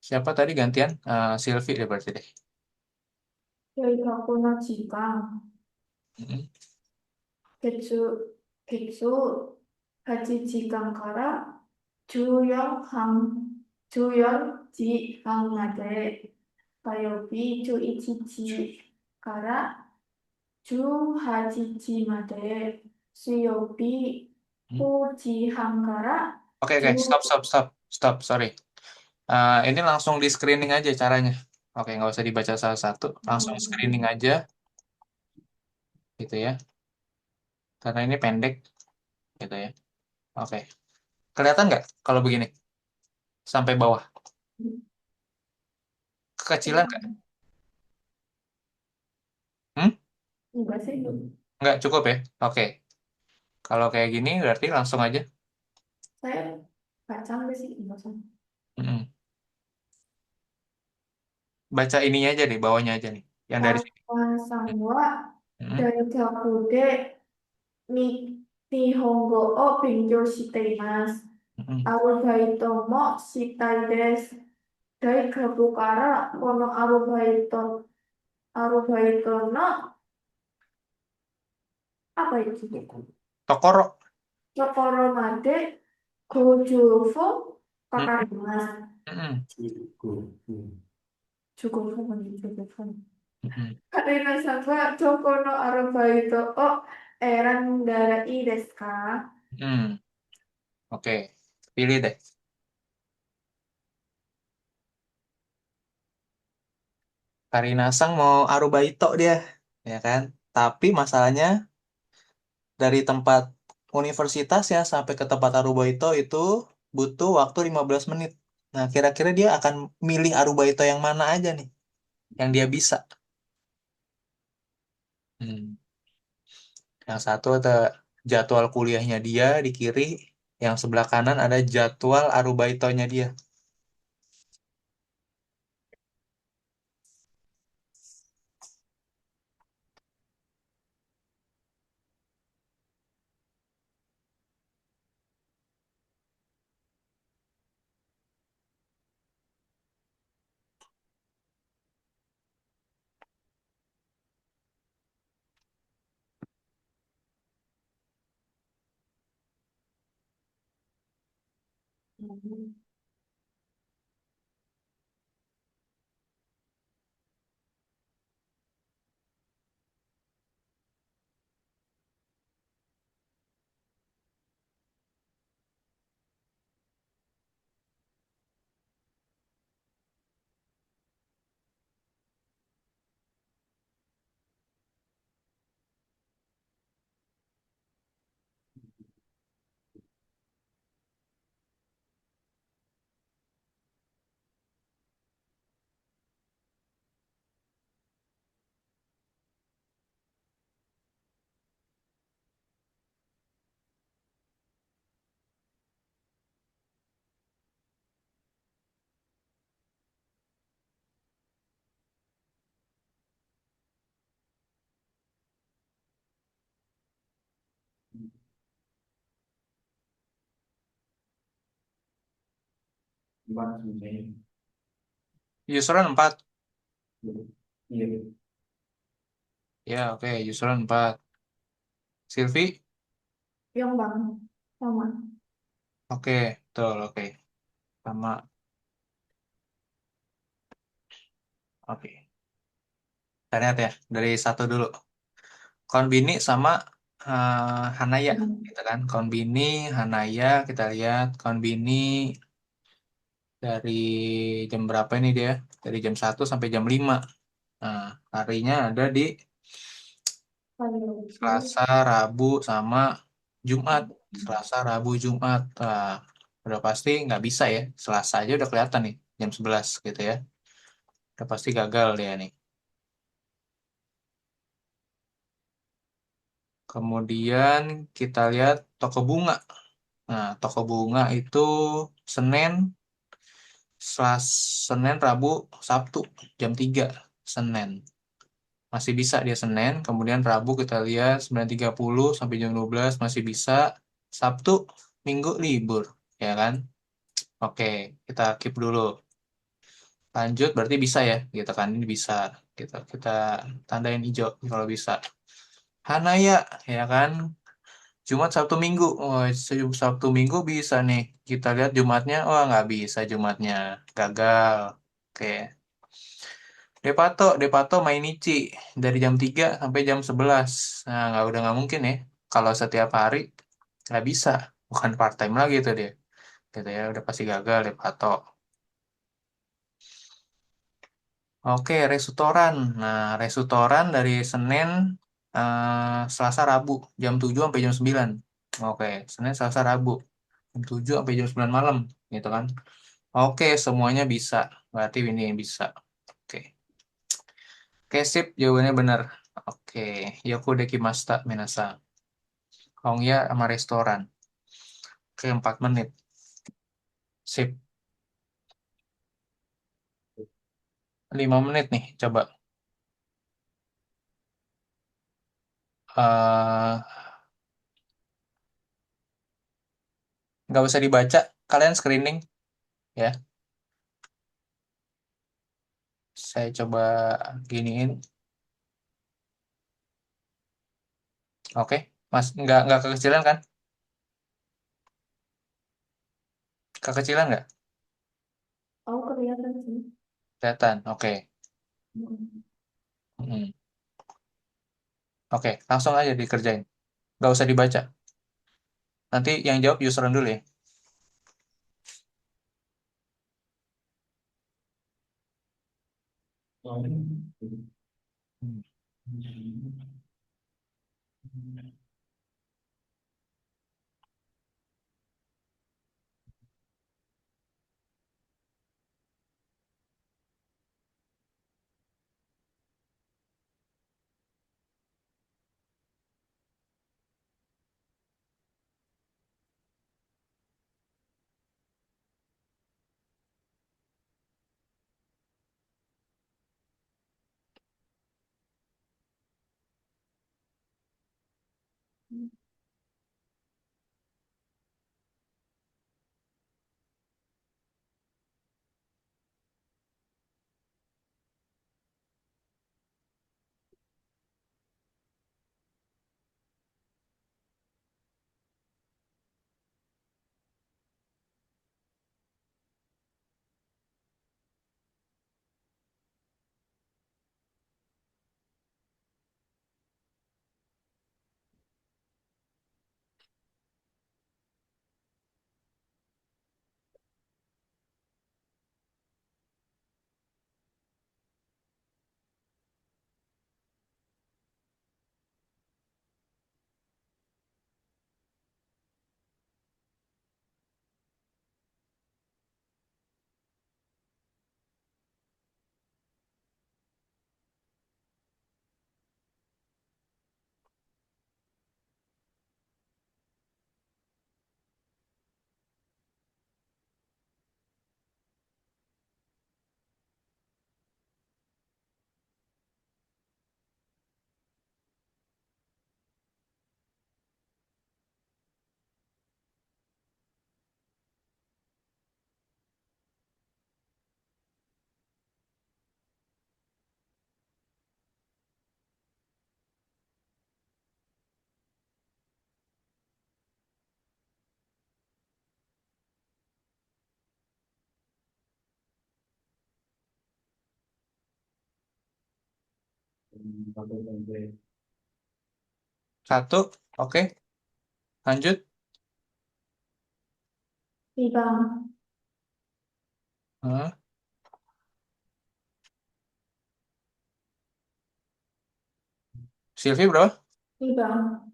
S2: Siapa tadi gantian? Silvi deh berarti deh.
S4: Keikaku no jikan,
S2: Mm-mm.
S4: getsu, getsu, 8時間から14時半まで、火曜日11時から18時まで、水曜日9時半から
S2: Oke, stop, sorry. Ini langsung di screening aja caranya. Oke, nggak usah dibaca salah satu, langsung screening aja gitu ya. Karena ini pendek gitu ya. Oke, kelihatan nggak kalau begini sampai bawah? Kekecilan nggak? Hmm?
S4: Enggak sih,
S2: Nggak cukup ya? Oke, kalau kayak gini berarti langsung aja.
S4: saya baca enggak sih, enggak sih.
S2: Mm-mm. Baca ininya aja nih, bawahnya aja nih. Yang dari sini.
S4: さんは
S2: Mm-mm.
S4: 大学で日本語を勉強しています。
S2: Mm-mm.
S4: アルバイトもしたいです。大学からこのアルバイトのapa itu?
S2: Tokoro.
S4: ところまで50分か
S2: Mm,
S4: かります。
S2: mm-mm.
S4: 15分まで15分。
S2: Mm-mm.
S4: Karinaさんはどこのアルバイトを選んだらいいですか？
S2: Mm. Oke, pilih deh. Karina Sang mau Arubaito dia, ya kan? Tapi masalahnya dari tempat universitasnya sampai ke tempat Arubaito itu butuh waktu 15 menit. Nah, kira-kira dia akan milih Arubaito yang mana aja nih, yang dia bisa. Hmm. Yang satu ada jadwal kuliahnya dia di kiri, yang sebelah kanan ada jadwal Arubaitonya dia.
S1: Empat sebenarnya.
S2: Usulan 4.
S1: Iya.
S2: Ya, oke, usulan 4. Silvi?
S4: Yang bang, sama.
S2: Oke, betul, oke. Sama, oke. Kita lihat ya, dari satu dulu. Konbini sama Hanaya, gitu kan. Konbini, Hanaya, kita lihat. Konbini dari jam berapa ini dia? Dari jam 1 sampai jam 5. Nah, harinya ada di Selasa, Rabu, sama Jumat. Selasa, Rabu, Jumat. Nah, udah pasti nggak bisa ya. Selasa aja udah kelihatan nih, jam 11 gitu ya. Udah pasti gagal dia nih. Kemudian kita lihat toko bunga. Nah, toko bunga itu Senin, Senin, Rabu, Sabtu, jam 3 Senin. Masih bisa dia Senin, kemudian Rabu kita lihat 9.30 sampai jam 12 masih bisa. Sabtu, Minggu libur, ya kan? Oke, kita keep dulu. Lanjut berarti bisa ya, gitu kan? Ini bisa. Kita tandain hijau kalau bisa. Hanaya, ya kan? Jumat, Sabtu, Minggu. Oh, Sabtu, Minggu bisa nih. Kita lihat Jumatnya. Oh, nggak bisa Jumatnya. Gagal. Oke. Depato Mainichi. Dari jam 3 sampai jam 11. Nah, nggak mungkin ya. Kalau setiap hari, nggak bisa. Bukan part-time lagi itu dia. Gitu ya, udah pasti gagal Depato. Oke, restoran. Nah, restoran dari Senin, Selasa, Rabu. Jam 7 sampai jam 9. Oke, Senin, Selasa, Rabu. Jam 7 sampai jam 9 malam. Gitu kan. Oke, semuanya bisa. Berarti ini bisa. Oke. Oke, sip. Jawabannya benar. Oke. Yoku dekimashita, minasan. Hongya sama restoran. Oke, 4 menit. Sip. 5 menit nih. Coba. eh nggak usah dibaca. Kalian screening. Ya. Saya coba giniin. Oke. Mas, nggak kekecilan kan? Kekecilan nggak?
S4: Oh, kelihatan sih.
S2: Kelihatan. Oke. Hmm. Oke, langsung aja dikerjain. Nggak usah dibaca. Nanti yang jawab useran dulu ya. Hmm. Satu, oke. Lanjut.
S4: Ibang,
S2: Hah? Silvi berapa?
S4: ibang,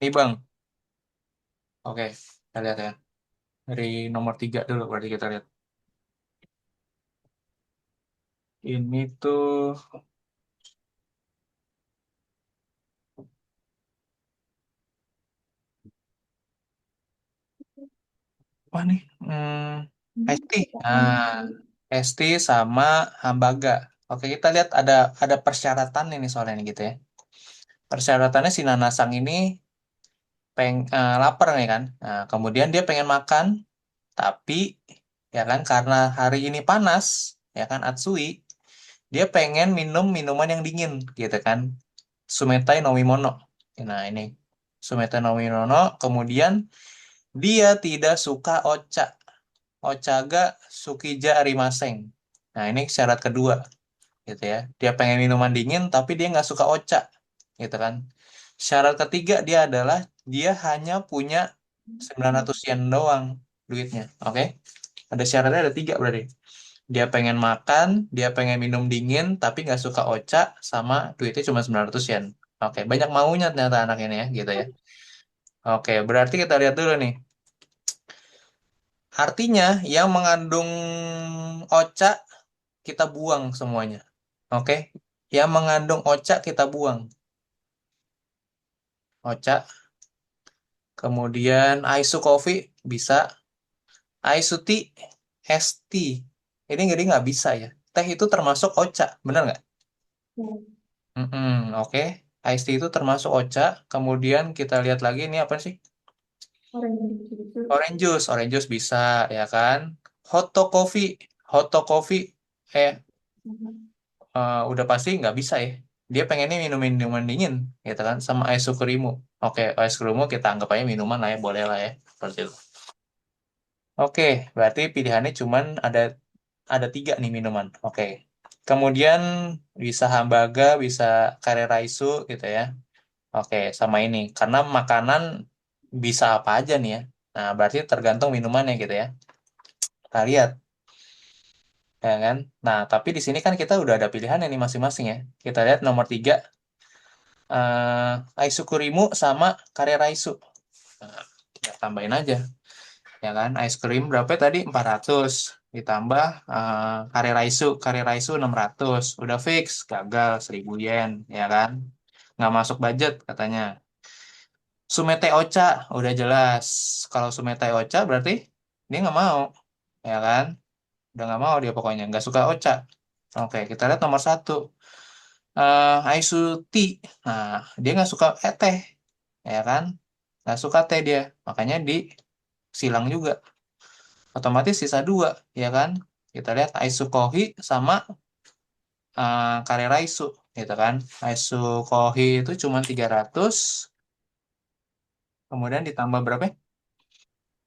S2: Ibang. Oke, kita lihat ya. Dari nomor 3 dulu berarti kita lihat. Ini tuh apa nih? ST. ST sama Hambaga. Oke, kita lihat ada persyaratan ini soalnya nih gitu ya. Persyaratannya si Nanasang ini lapar nih kan. Nah, kemudian dia pengen makan, tapi ya kan karena hari ini panas, ya kan Atsui, dia pengen minum minuman yang dingin gitu kan. Sumetai no Mimono. Nah, ini Sumetai no Mimono, kemudian dia tidak suka ocha. Ochaga Sukija Arimaseng. Nah, ini syarat kedua gitu ya. Dia pengen minuman dingin tapi dia nggak suka ocha gitu kan. Syarat ketiga dia adalah dia hanya punya 900 yen doang duitnya. Oke. Ada syaratnya ada 3 berarti. Dia pengen makan, dia pengen minum dingin tapi nggak suka ocha sama duitnya cuma 900 yen. Oke, banyak maunya ternyata anak ini ya gitu ya. Oke, berarti kita lihat dulu nih. Artinya yang mengandung ocha kita buang semuanya. Oke. Yang mengandung ocha kita buang. Ocha. Kemudian Aisu Coffee bisa. Aisu Tea, es tea. Ini jadi nggak bisa ya. Teh itu termasuk ocha, benar nggak? Oke. Ice tea itu termasuk ocha. Kemudian kita lihat lagi ini apa sih?
S4: orange,
S2: Orange juice bisa ya kan? Hotto coffee, hotto coffee. Eh, udah pasti nggak bisa ya. Dia pengennya minum minuman dingin, gitu kan, sama es krimmu. Oke, es krimmu kita anggap aja minuman lah ya, boleh lah ya, seperti itu. Oke, berarti pilihannya cuman ada 3 nih minuman. Oke, kemudian bisa hambaga, bisa kareraisu gitu ya. Oke, sama ini karena makanan bisa apa aja nih ya. Nah, berarti tergantung minumannya gitu ya. Kita lihat, ya kan? Nah, tapi di sini kan kita udah ada pilihan ini masing-masing ya. Kita lihat nomor 3. Aisukurimu sama Kareraisu. Nah, ya tambahin aja, ya kan? Es krim berapa tadi? 400 ditambah Kareraisu 600. Udah fix, gagal 1000 yen, ya kan? Nggak masuk budget katanya. Sumete Ocha, udah jelas. Kalau Sumete Ocha berarti dia nggak mau, ya kan? Udah nggak mau dia pokoknya, nggak suka Ocha. Oke, kita lihat nomor 1. Aisu Tea. Nah, dia nggak suka teh. ya kan? Nggak suka teh dia, makanya disilang juga. Otomatis sisa dua, ya kan? Kita lihat Aisu Kohi sama Kareraisu, gitu kan? Aisu Kohi itu cuma 300, kemudian ditambah berapa ya?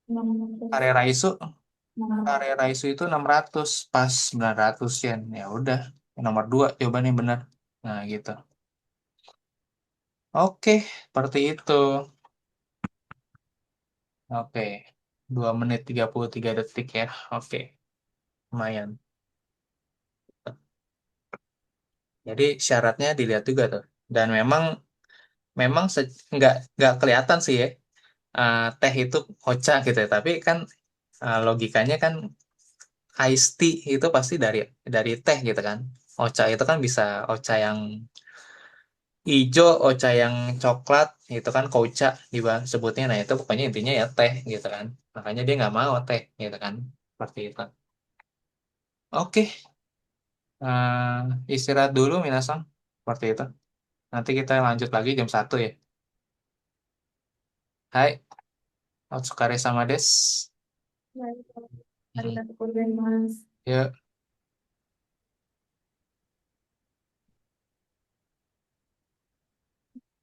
S4: 600.
S2: Kareraisu,
S4: 600.
S2: Kareraisu itu 600, pas 900 yen. Ya udah, nomor 2 jawabannya benar. Nah, gitu. Oke, seperti itu. Oke, 2 menit 33 detik ya. Oke, lumayan. Jadi syaratnya dilihat juga tuh. Dan memang memang nggak kelihatan sih ya, teh itu ocha gitu ya. Tapi kan logikanya kan iced tea itu pasti dari teh gitu kan. Ocha itu kan bisa ocha yang hijau, ocha yang coklat, itu kan kocha sebutnya. Nah itu pokoknya intinya ya teh gitu kan. Makanya dia nggak mau teh gitu kan. Seperti itu. Oke, istirahat dulu Minasang. Seperti itu. Nanti kita lanjut lagi jam 1 ya. Hai, Otsukare sama des.
S4: Baik,
S2: Mm-mm.
S4: arigatou gozaimasu.
S2: Yuk.